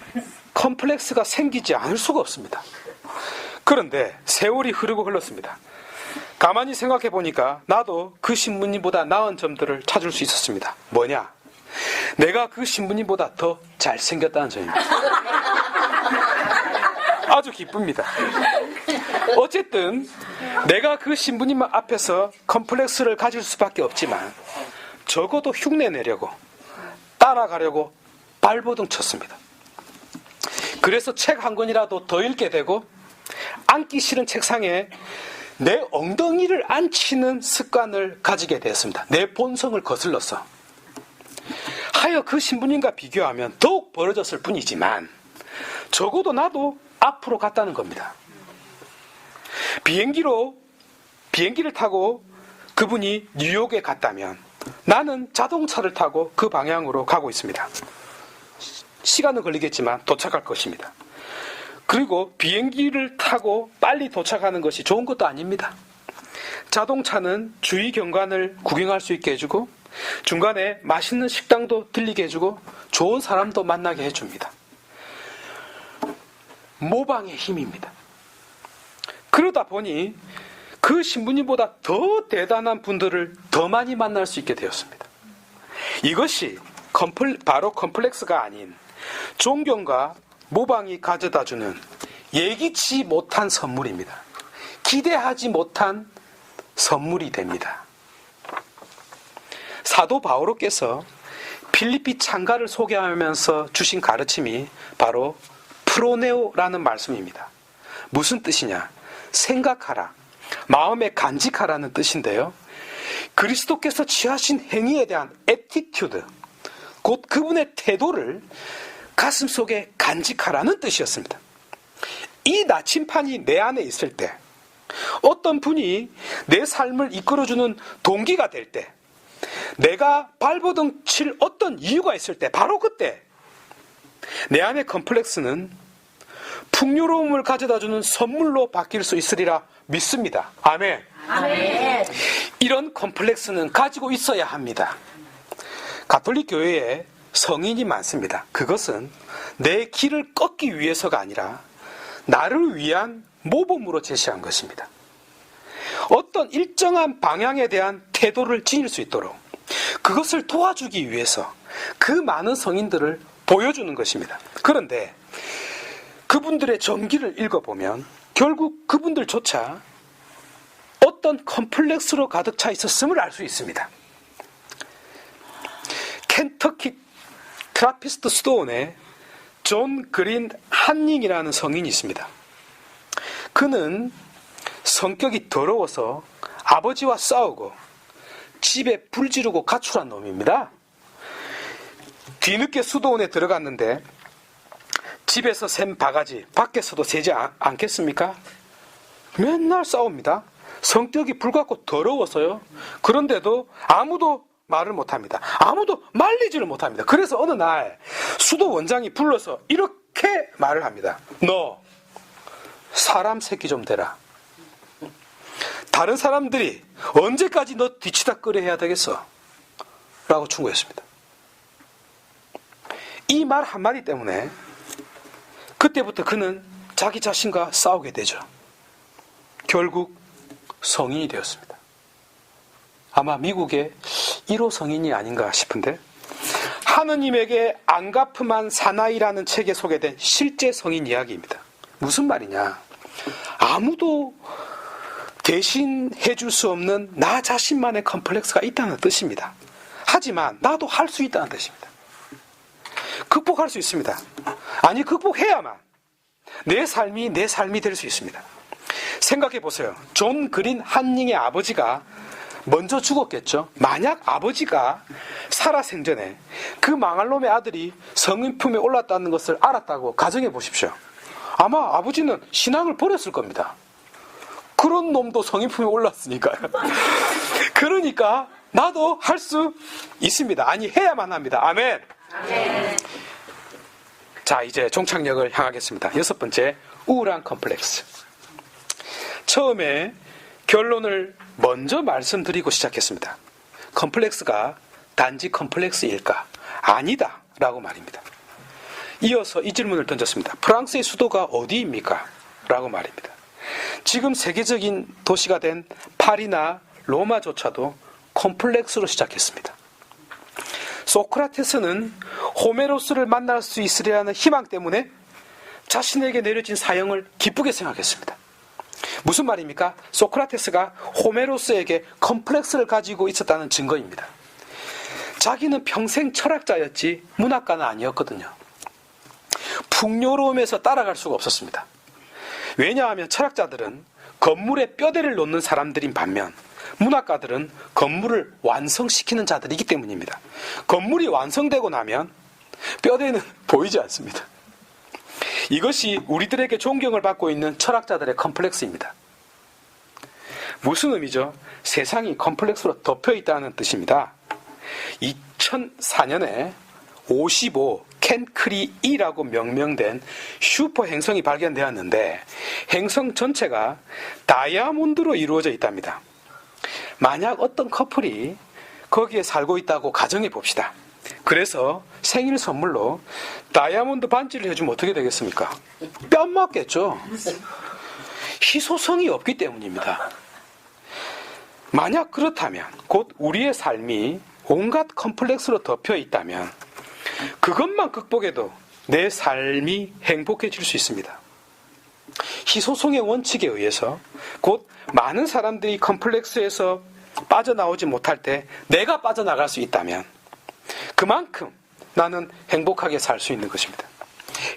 컴플렉스가 생기지 않을 수가 없습니다. 그런데 세월이 흐르고 흘렀습니다. 가만히 생각해 보니까 나도 그 신부님보다 나은 점들을 찾을 수 있었습니다. 뭐냐? 내가 그 신부님보다 더 잘생겼다는 점입니다. 아주 기쁩니다. 어쨌든 내가 그 신부님 앞에서 컴플렉스를 가질 수밖에 없지만 적어도 흉내내려고 따라가려고 발버둥 쳤습니다. 그래서 책 한 권이라도 더 읽게 되고 앉기 싫은 책상에 내 엉덩이를 앉히는 습관을 가지게 되었습니다. 내 본성을 거슬러서. 하여 그 신부님과 비교하면 더욱 벌어졌을 뿐이지만 적어도 나도 앞으로 갔다는 겁니다. 비행기를 타고 그분이 뉴욕에 갔다면 나는 자동차를 타고 그 방향으로 가고 있습니다. 시간은 걸리겠지만 도착할 것입니다. 그리고 비행기를 타고 빨리 도착하는 것이 좋은 것도 아닙니다. 자동차는 주위 경관을 구경할 수 있게 해주고 중간에 맛있는 식당도 들리게 해주고 좋은 사람도 만나게 해줍니다. 모방의 힘입니다. 그러다 보니 그 신부님보다 더 대단한 분들을 더 많이 만날 수 있게 되었습니다. 이것이 바로 컴플렉스가 아닌 존경과 모방이 가져다주는 예기치 못한 선물입니다. 기대하지 못한 선물이 됩니다. 사도 바오로께서 필리피 창가를 소개하면서 주신 가르침이 바로 프로네오라는 말씀입니다. 무슨 뜻이냐? 생각하라, 마음에 간직하라는 뜻인데요. 그리스도께서 취하신 행위에 대한 애티튜드, 곧 그분의 태도를 가슴속에 간직하라는 뜻이었습니다. 이 나침판이 내 안에 있을 때, 어떤 분이 내 삶을 이끌어주는 동기가 될 때, 내가 발버둥 칠 어떤 이유가 있을 때, 바로 그때 내 안의 컴플렉스는 풍요로움을 가져다주는 선물로 바뀔 수 있으리라 믿습니다. 아멘. 아멘. 이런 컴플렉스는 가지고 있어야 합니다. 가톨릭 교회에 성인이 많습니다. 그것은 내 길을 꺾기 위해서가 아니라 나를 위한 모범으로 제시한 것입니다. 어떤 일정한 방향에 대한 태도를 지닐 수 있도록 그것을 도와주기 위해서 그 많은 성인들을 보여주는 것입니다. 그런데 그분들의 전기를 읽어보면 결국 그분들조차 어떤 컴플렉스로 가득 차 있었음을 알 수 있습니다. 켄터키 트라피스트 수도원에 존 그린 한닝이라는 성인이 있습니다. 그는 성격이 더러워서 아버지와 싸우고 집에 불 지르고 가출한 놈입니다. 뒤늦게 수도원에 들어갔는데 집에서 샘 바가지 밖에서도 새지 않겠습니까? 맨날 싸웁니다. 성격이 불같고 더러워서요. 그런데도 아무도 말을 못합니다. 아무도 말리지를 못합니다. 그래서 어느 날 수도 원장이 불러서 이렇게 말을 합니다. 너 사람 새끼 좀 되라. 다른 사람들이 언제까지 너 뒤치다꺼리 해야 되겠어? 라고 충고했습니다. 이 말 한마디 때문에 그때부터 그는 자기 자신과 싸우게 되죠. 결국 성인이 되었습니다. 아마 미국의 1호 성인이 아닌가 싶은데, 하느님에게 안가품한 사나이라는 책에 소개된 실제 성인 이야기입니다. 무슨 말이냐? 아무도 대신해 줄 수 없는 나 자신만의 컴플렉스가 있다는 뜻입니다. 하지만 나도 할 수 있다는 뜻입니다. 극복할 수 있습니다. 아니, 극복해야만 내 삶이 될 수 있습니다. 생각해 보세요. 존 그린 한닝의 아버지가 먼저 죽었겠죠. 만약 아버지가 살아생전에 그 망할 놈의 아들이 성인 품에 올랐다는 것을 알았다고 가정해 보십시오. 아마 아버지는 신앙을 버렸을 겁니다. 그런 놈도 성인 품에 올랐으니까요. 그러니까 나도 할 수 있습니다. 아니, 해야만 합니다. 아멘. 아멘. 자, 이제 종착역을 향하겠습니다. 6번째, 우울한 컴플렉스. 처음에 결론을 먼저 말씀드리고 시작했습니다. 컴플렉스가 단지 컴플렉스일까? 아니다 라고 말입니다. 이어서 이 질문을 던졌습니다. 프랑스의 수도가 어디입니까? 라고 말입니다. 지금 세계적인 도시가 된 파리나 로마조차도 컴플렉스로 시작했습니다. 소크라테스는 호메로스를 만날 수 있으리라는 희망 때문에 자신에게 내려진 사형을 기쁘게 생각했습니다. 무슨 말입니까? 소크라테스가 호메로스에게 컴플렉스를 가지고 있었다는 증거입니다. 자기는 평생 철학자였지 문학가는 아니었거든요. 풍요로움에서 따라갈 수가 없었습니다. 왜냐하면 철학자들은 건물에 뼈대를 놓는 사람들인 반면 문학가들은 건물을 완성시키는 자들이기 때문입니다. 건물이 완성되고 나면 뼈대는 보이지 않습니다. 이것이 우리들에게 존경을 받고 있는 철학자들의 컴플렉스입니다. 무슨 의미죠? 세상이 컴플렉스로 덮여있다는 뜻입니다. 2004년에 55 캔크리-E라고 명명된 슈퍼 행성이 발견되었는데 행성 전체가 다이아몬드로 이루어져 있답니다. 만약 어떤 커플이 거기에 살고 있다고 가정해 봅시다. 그래서 생일 선물로 다이아몬드 반지를 해주면 어떻게 되겠습니까? 뺨 맞겠죠. 희소성이 없기 때문입니다. 만약 그렇다면 곧 우리의 삶이 온갖 컴플렉스로 덮여 있다면 그것만 극복해도 내 삶이 행복해질 수 있습니다. 희소성의 원칙에 의해서 곧 많은 사람들이 컴플렉스에서 빠져나오지 못할 때 내가 빠져나갈 수 있다면 그만큼 나는 행복하게 살 수 있는 것입니다.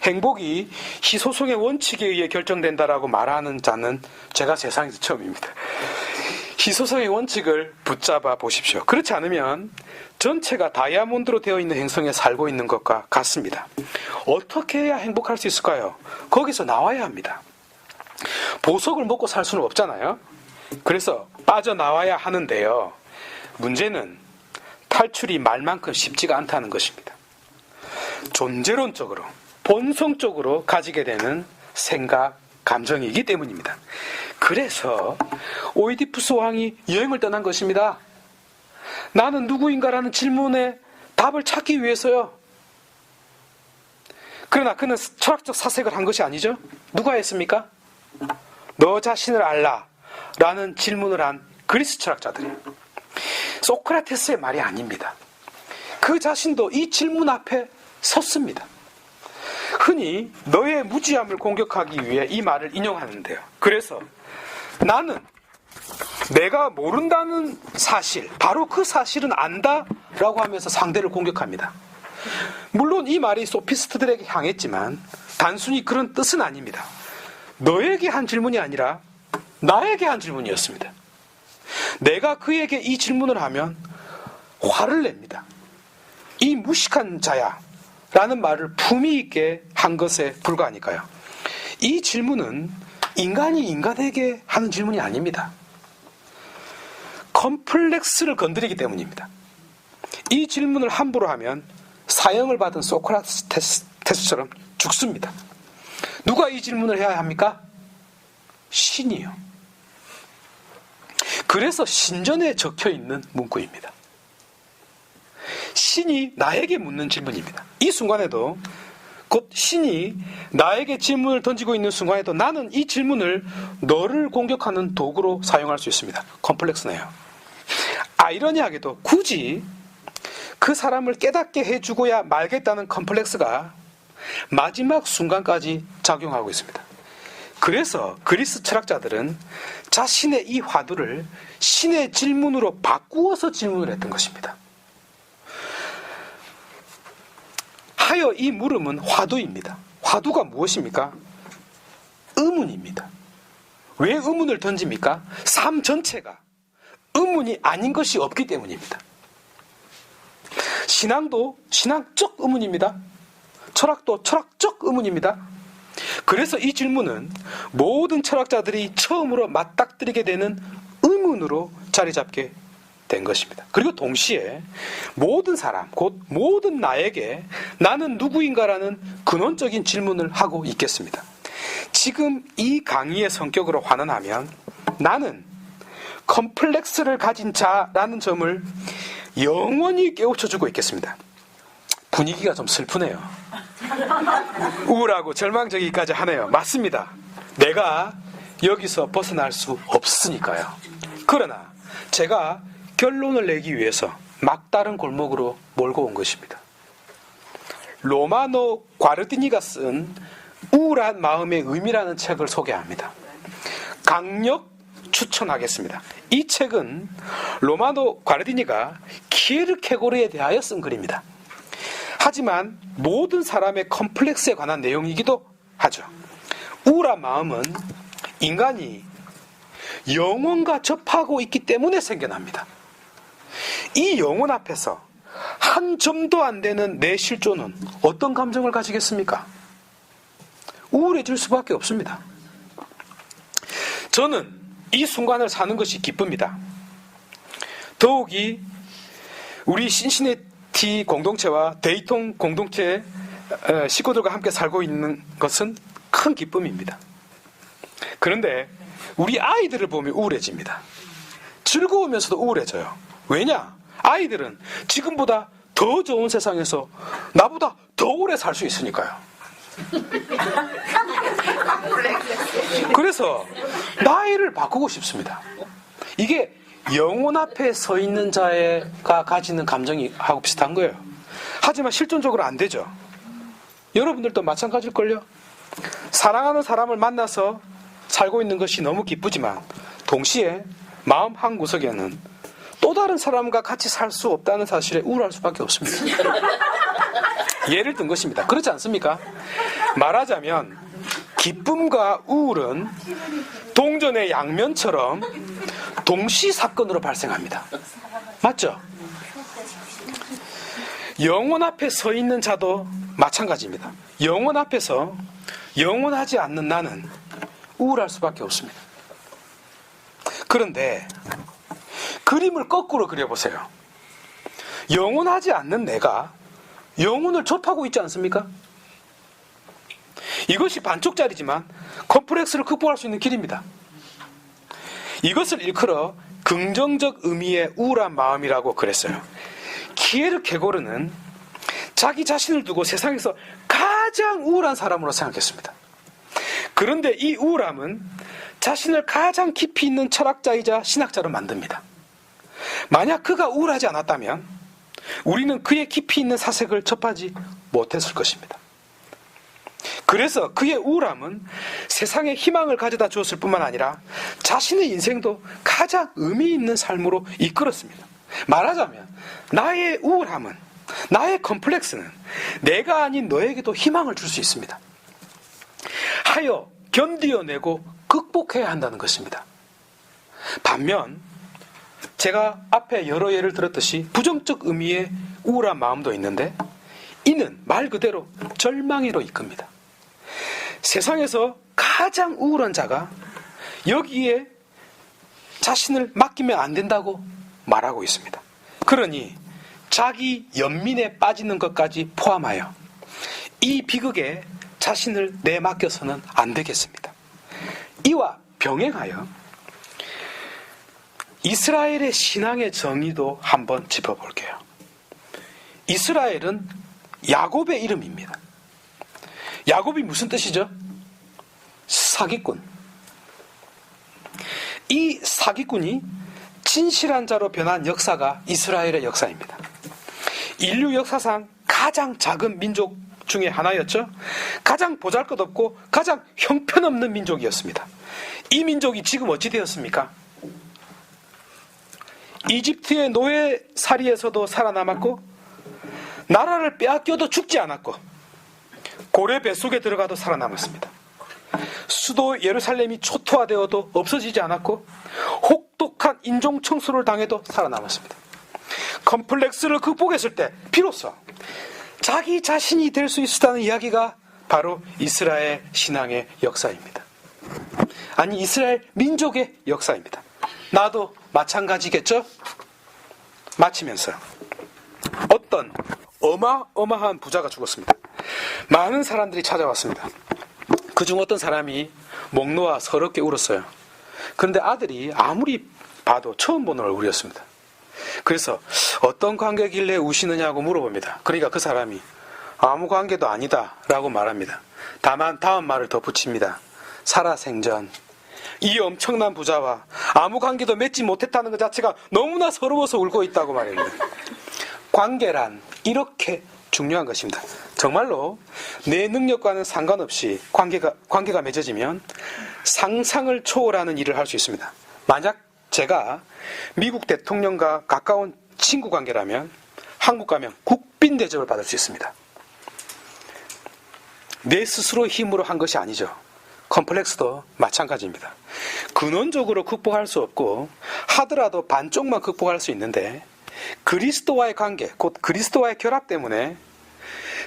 행복이 희소성의 원칙에 의해 결정된다라고 말하는 자는 제가 세상에서 처음입니다. 희소성의 원칙을 붙잡아 보십시오. 그렇지 않으면 전체가 다이아몬드로 되어 있는 행성에 살고 있는 것과 같습니다. 어떻게 해야 행복할 수 있을까요? 거기서 나와야 합니다. 보석을 먹고 살 수는 없잖아요. 그래서 빠져나와야 하는데요. 문제는 탈출이 말만큼 쉽지가 않다는 것입니다. 존재론적으로, 본성적으로 가지게 되는 생각, 감정이기 때문입니다. 그래서 오이디푸스 왕이 여행을 떠난 것입니다. 나는 누구인가라는 질문에 답을 찾기 위해서요. 그러나 그는 철학적 사색을 한 것이 아니죠. 누가 했습니까? 너 자신을 알라 라는 질문을 한 그리스 철학자들이에요. 소크라테스의 말이 아닙니다. 그 자신도 이 질문 앞에 섰습니다. 흔히 너의 무지함을 공격하기 위해 이 말을 인용하는데요. 그래서 나는 내가 모른다는 사실, 바로 그 사실은 안다 라고 하면서 상대를 공격합니다. 물론 이 말이 소피스트들에게 향했지만 단순히 그런 뜻은 아닙니다. 너에게 한 질문이 아니라 나에게 한 질문이었습니다. 내가 그에게 이 질문을 하면 화를 냅니다. 이 무식한 자야 라는 말을 품위 있게 한 것에 불과하니까요. 이 질문은 인간이 인간에게 하는 질문이 아닙니다. 컴플렉스를 건드리기 때문입니다. 이 질문을 함부로 하면 사형을 받은 소크라테스처럼 죽습니다. 누가 이 질문을 해야 합니까? 신이요. 그래서 신전에 적혀있는 문구입니다. 신이 나에게 묻는 질문입니다. 이 순간에도 곧 신이 나에게 질문을 던지고 있는 순간에도 나는 이 질문을 너를 공격하는 도구로 사용할 수 있습니다. 컴플렉스네요. 아이러니하게도 굳이 그 사람을 깨닫게 해주고야 말겠다는 컴플렉스가 마지막 순간까지 작용하고 있습니다. 그래서 그리스 철학자들은 자신의 이 화두를 신의 질문으로 바꾸어서 질문을 했던 것입니다. 하여 이 물음은 화두입니다. 화두가 무엇입니까? 의문입니다. 왜 의문을 던집니까? 삶 전체가 의문이 아닌 것이 없기 때문입니다. 신앙도 신앙적 의문입니다. 철학도 철학적 의문입니다. 그래서 이 질문은 모든 철학자들이 처음으로 맞닥뜨리게 되는 의문으로 자리 잡게 된 것입니다. 그리고 동시에 모든 사람, 곧 모든 나에게 나는 누구인가라는 근원적인 질문을 하고 있겠습니다. 지금 이 강의의 성격으로 환원하면 나는 컴플렉스를 가진 자라는 점을 영원히 깨우쳐주고 있겠습니다. 분위기가 좀 슬프네요. 우울하고 절망적이기까지 하네요. 맞습니다. 내가 여기서 벗어날 수 없으니까요. 그러나 제가 결론을 내기 위해서 막다른 골목으로 몰고 온 것입니다. 로마노 과르디니가 쓴 우울한 마음의 의미라는 책을 소개합니다. 강력 추천하겠습니다. 이 책은 로마노 과르디니가 키에르케고르에 대하여 쓴 글입니다. 하지만 모든 사람의 컴플렉스에 관한 내용이기도 하죠. 우울한 마음은 인간이 영혼과 접하고 있기 때문에 생겨납니다. 이 영혼 앞에서 한 점도 안 되는 내 실존은 어떤 감정을 가지겠습니까? 우울해질 수밖에 없습니다. 저는 이 순간을 사는 것이 기쁩니다. 더욱이 우리 신시내티 공동체와 데이통 공동체 식구들과 함께 살고 있는 것은 큰 기쁨입니다. 그런데 우리 아이들을 보면 우울해집니다. 즐거우면서도 우울해져요. 왜냐? 아이들은 지금보다 더 좋은 세상에서 나보다 더 오래 살 수 있으니까요. 그래서 나이를 바꾸고 싶습니다. 이게 영혼 앞에 서 있는 자가 가지는 감정이 하고 비슷한 거예요. 하지만 실존적으로 안 되죠. 여러분들도 마찬가지일걸요. 사랑하는 사람을 만나서 살고 있는 것이 너무 기쁘지만 동시에 마음 한구석에는 또 다른 사람과 같이 살 수 없다는 사실에 우울할 수밖에 없습니다. 예를 든 것입니다. 그렇지 않습니까? 말하자면 기쁨과 우울은 동전의 양면처럼 동시 사건으로 발생합니다. 맞죠? 영혼 앞에 서 있는 자도 마찬가지입니다. 영혼 앞에서 영원하지 않는 나는 우울할 수밖에 없습니다. 그런데 그림을 거꾸로 그려보세요. 영원하지 않는 내가 영혼을 접하고 있지 않습니까? 이것이 반쪽짜리지만 컴플렉스를 극복할 수 있는 길입니다. 이것을 일컬어 긍정적 의미의 우울한 마음이라고 그랬어요. 키에르케고르는 자기 자신을 두고 세상에서 가장 우울한 사람으로 생각했습니다. 그런데 이 우울함은 자신을 가장 깊이 있는 철학자이자 신학자로 만듭니다. 만약 그가 우울하지 않았다면 우리는 그의 깊이 있는 사색을 접하지 못했을 것입니다. 그래서 그의 우울함은 세상에 희망을 가져다 주었을 뿐만 아니라 자신의 인생도 가장 의미 있는 삶으로 이끌었습니다. 말하자면 나의 우울함은, 나의 컴플렉스는 내가 아닌 너에게도 희망을 줄 수 있습니다. 하여 견디어내고 극복해야 한다는 것입니다. 반면 제가 앞에 여러 예를 들었듯이 부정적 의미의 우울한 마음도 있는데 이는 말 그대로 절망으로 이끕니다. 세상에서 가장 우울한 자가 여기에 자신을 맡기면 안 된다고 말하고 있습니다. 그러니 자기 연민에 빠지는 것까지 포함하여 이 비극에 자신을 내맡겨서는 안 되겠습니다. 이와 병행하여 이스라엘의 신앙의 정의도 한번 짚어볼게요. 이스라엘은 야곱의 이름입니다. 야곱이 무슨 뜻이죠? 사기꾼. 이 사기꾼이 진실한 자로 변한 역사가 이스라엘의 역사입니다. 인류 역사상 가장 작은 민족 중에 하나였죠. 가장 보잘것없고 가장 형편없는 민족이었습니다. 이 민족이 지금 어찌 되었습니까? 이집트의 노예살이에서도 살아남았고 나라를 빼앗겨도 죽지 않았고 고래 뱃속에 들어가도 살아남았습니다. 수도 예루살렘이 초토화되어도 없어지지 않았고 혹독한 인종 청소를 당해도 살아남았습니다. 컴플렉스를 극복했을 때 비로소 자기 자신이 될 수 있었다는 이야기가 바로 이스라엘 신앙의 역사입니다. 아니 이스라엘 민족의 역사입니다. 나도 마찬가지겠죠? 마치면서 어떤 어마어마한 부자가 죽었습니다. 많은 사람들이 찾아왔습니다. 그중 어떤 사람이 목 놓아 서럽게 울었어요. 그런데 아들이 아무리 봐도 처음 보는 얼굴이었습니다. 그래서 어떤 관계길래 우시느냐고 물어봅니다. 그러니까 그 사람이 아무 관계도 아니다 라고 말합니다. 다만 다음 말을 덧붙입니다. 살아생전 이 엄청난 부자와 아무 관계도 맺지 못했다는 것 자체가 너무나 서러워서 울고 있다고 말합니다. 관계란 이렇게 중요한 것입니다. 정말로 내 능력과는 상관없이 관계가 맺어지면 상상을 초월하는 일을 할 수 있습니다. 만약 제가 미국 대통령과 가까운 친구 관계라면 한국 가면 국빈 대접을 받을 수 있습니다. 내 스스로의 힘으로 한 것이 아니죠. 컴플렉스도 마찬가지입니다. 근원적으로 극복할 수 없고 하더라도 반쪽만 극복할 수 있는데 그리스도와의 관계, 곧 그리스도와의 결합 때문에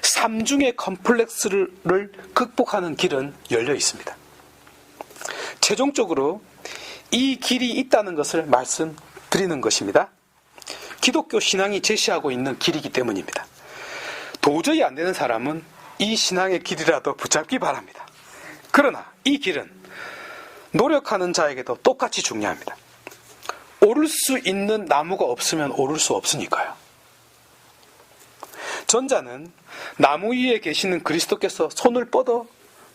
삼중의 컴플렉스를 극복하는 길은 열려 있습니다. 최종적으로 이 길이 있다는 것을 말씀드리는 것입니다. 기독교 신앙이 제시하고 있는 길이기 때문입니다. 도저히 안 되는 사람은 이 신앙의 길이라도 붙잡기 바랍니다. 그러나 이 길은 노력하는 자에게도 똑같이 중요합니다. 오를 수 있는 나무가 없으면 오를 수 없으니까요. 전자는 나무 위에 계시는 그리스도께서 손을 뻗어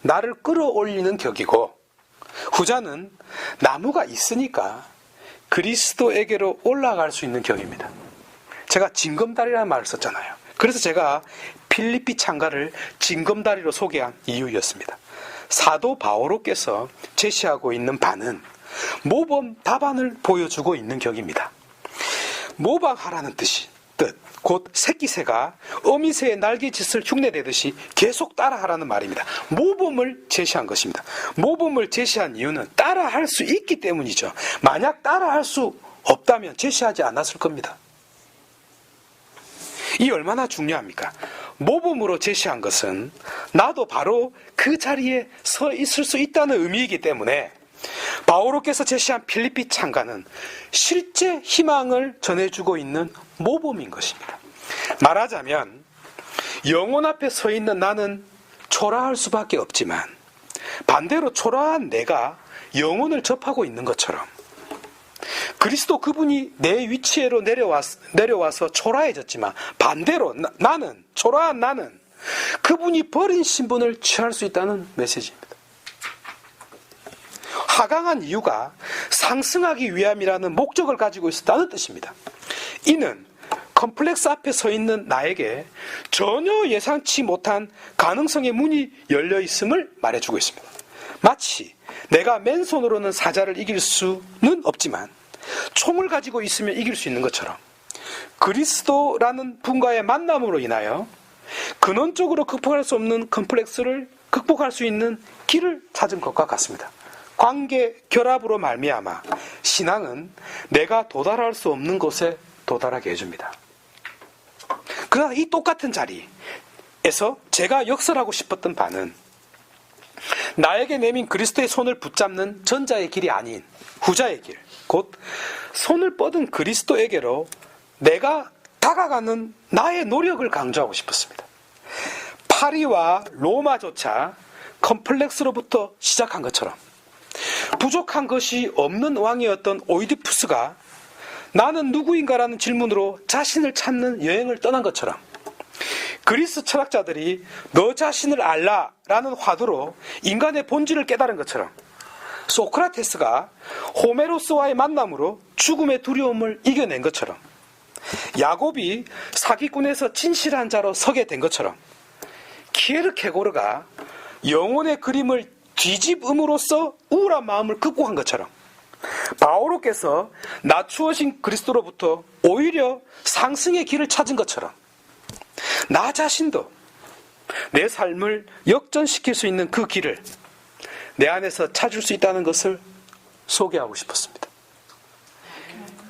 나를 끌어올리는 격이고 후자는 나무가 있으니까 그리스도에게로 올라갈 수 있는 격입니다. 제가 징검다리라는 말을 썼잖아요. 그래서 제가 필리피 창가를 징검다리로 소개한 이유였습니다. 사도 바오로께서 제시하고 있는 바는 모범 답안을 보여주고 있는 격입니다. 모방하라는 뜻, 곧 새끼새가 어미새의 날개짓을 흉내내듯이 계속 따라하라는 말입니다. 모범을 제시한 것입니다. 모범을 제시한 이유는 따라할 수 있기 때문이죠. 만약 따라할 수 없다면 제시하지 않았을 겁니다. 이 얼마나 중요합니까? 모범으로 제시한 것은 나도 바로 그 자리에 서 있을 수 있다는 의미이기 때문에 바오로께서 제시한 필리피 창가는 실제 희망을 전해주고 있는 모범인 것입니다. 말하자면 영혼 앞에 서 있는 나는 초라할 수밖에 없지만 반대로 초라한 내가 영혼을 접하고 있는 것처럼 그리스도 그분이 내 위치에로 내려와서 초라해졌지만 반대로 나는 초라한 나는 그분이 버린 신분을 취할 수 있다는 메시지입니다. 하강한 이유가 상승하기 위함이라는 목적을 가지고 있었다는 뜻입니다. 이는 컴플렉스 앞에 서 있는 나에게 전혀 예상치 못한 가능성의 문이 열려 있음을 말해주고 있습니다. 마치 내가 맨손으로는 사자를 이길 수는 없지만 총을 가지고 있으면 이길 수 있는 것처럼 그리스도라는 분과의 만남으로 인하여 근원적으로 극복할 수 없는 컴플렉스를 극복할 수 있는 길을 찾은 것과 같습니다. 관계 결합으로 말미암아 신앙은 내가 도달할 수 없는 곳에 도달하게 해줍니다. 그러나 이 똑같은 자리에서 제가 역설하고 싶었던 바는 나에게 내민 그리스도의 손을 붙잡는 전자의 길이 아닌 후자의 길, 곧 손을 뻗은 그리스도에게로 내가 다가가는 나의 노력을 강조하고 싶었습니다. 파리와 로마조차 컴플렉스로부터 시작한 것처럼 부족한 것이 없는 왕이었던 오이디푸스가 나는 누구인가라는 질문으로 자신을 찾는 여행을 떠난 것처럼 그리스 철학자들이 너 자신을 알라라는 화두로 인간의 본질을 깨달은 것처럼 소크라테스가 호메로스와의 만남으로 죽음의 두려움을 이겨낸 것처럼 야곱이 사기꾼에서 진실한 자로 서게 된 것처럼 키에르케고르가 영혼의 그림을 뒤집음으로써 우울한 마음을 극복한 것처럼 바오로께서 낮추어진 그리스도로부터 오히려 상승의 길을 찾은 것처럼 나 자신도 내 삶을 역전시킬 수 있는 그 길을 내 안에서 찾을 수 있다는 것을 소개하고 싶었습니다.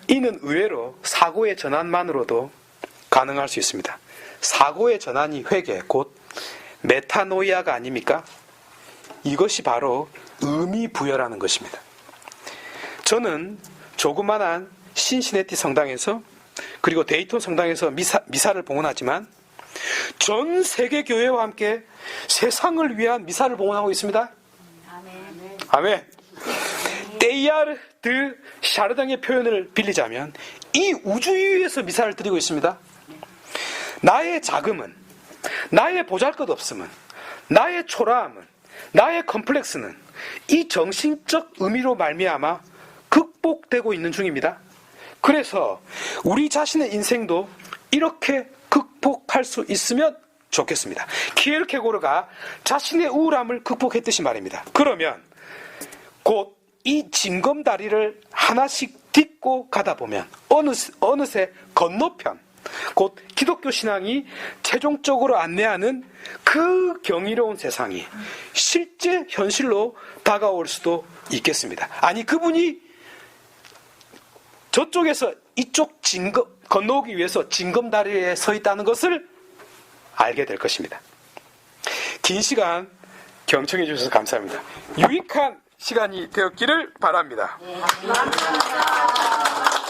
이는 의외로 사고의 전환만으로도 가능할 수 있습니다. 사고의 전환이 회개, 곧 메타노이아가 아닙니까? 이것이 바로 의미 부여라는 것입니다. 저는 조그만한 신시내티 성당에서 그리고 데이톤 성당에서 미사를 봉헌하지만 전 세계 교회와 함께 세상을 위한 미사를 봉헌하고 있습니다. 아멘. 테이아르 드 샤르당의 표현을 빌리자면 이 우주 위에서 미사를 드리고 있습니다. 나의 자금은, 나의 보잘것없음은, 나의 초라함은, 나의 컴플렉스는 이 정신적 의미로 말미암아 극복되고 있는 중입니다. 그래서 우리 자신의 인생도 이렇게 극복할 수 있으면 좋겠습니다. 키에르케고르가 자신의 우울함을 극복했듯이 말입니다. 그러면 곧 이 징검다리를 하나씩 딛고 가다 보면 어느새 건너편, 곧 기독교 신앙이 최종적으로 안내하는 그 경이로운 세상이 실제 현실로 다가올 수도 있겠습니다. 아니, 그분이 저쪽에서 이쪽 건너오기 위해서 징검다리에 서 있다는 것을 알게 될 것입니다. 긴 시간 경청해 주셔서 감사합니다. 유익한 시간이 되었기를 바랍니다. 감사합니다.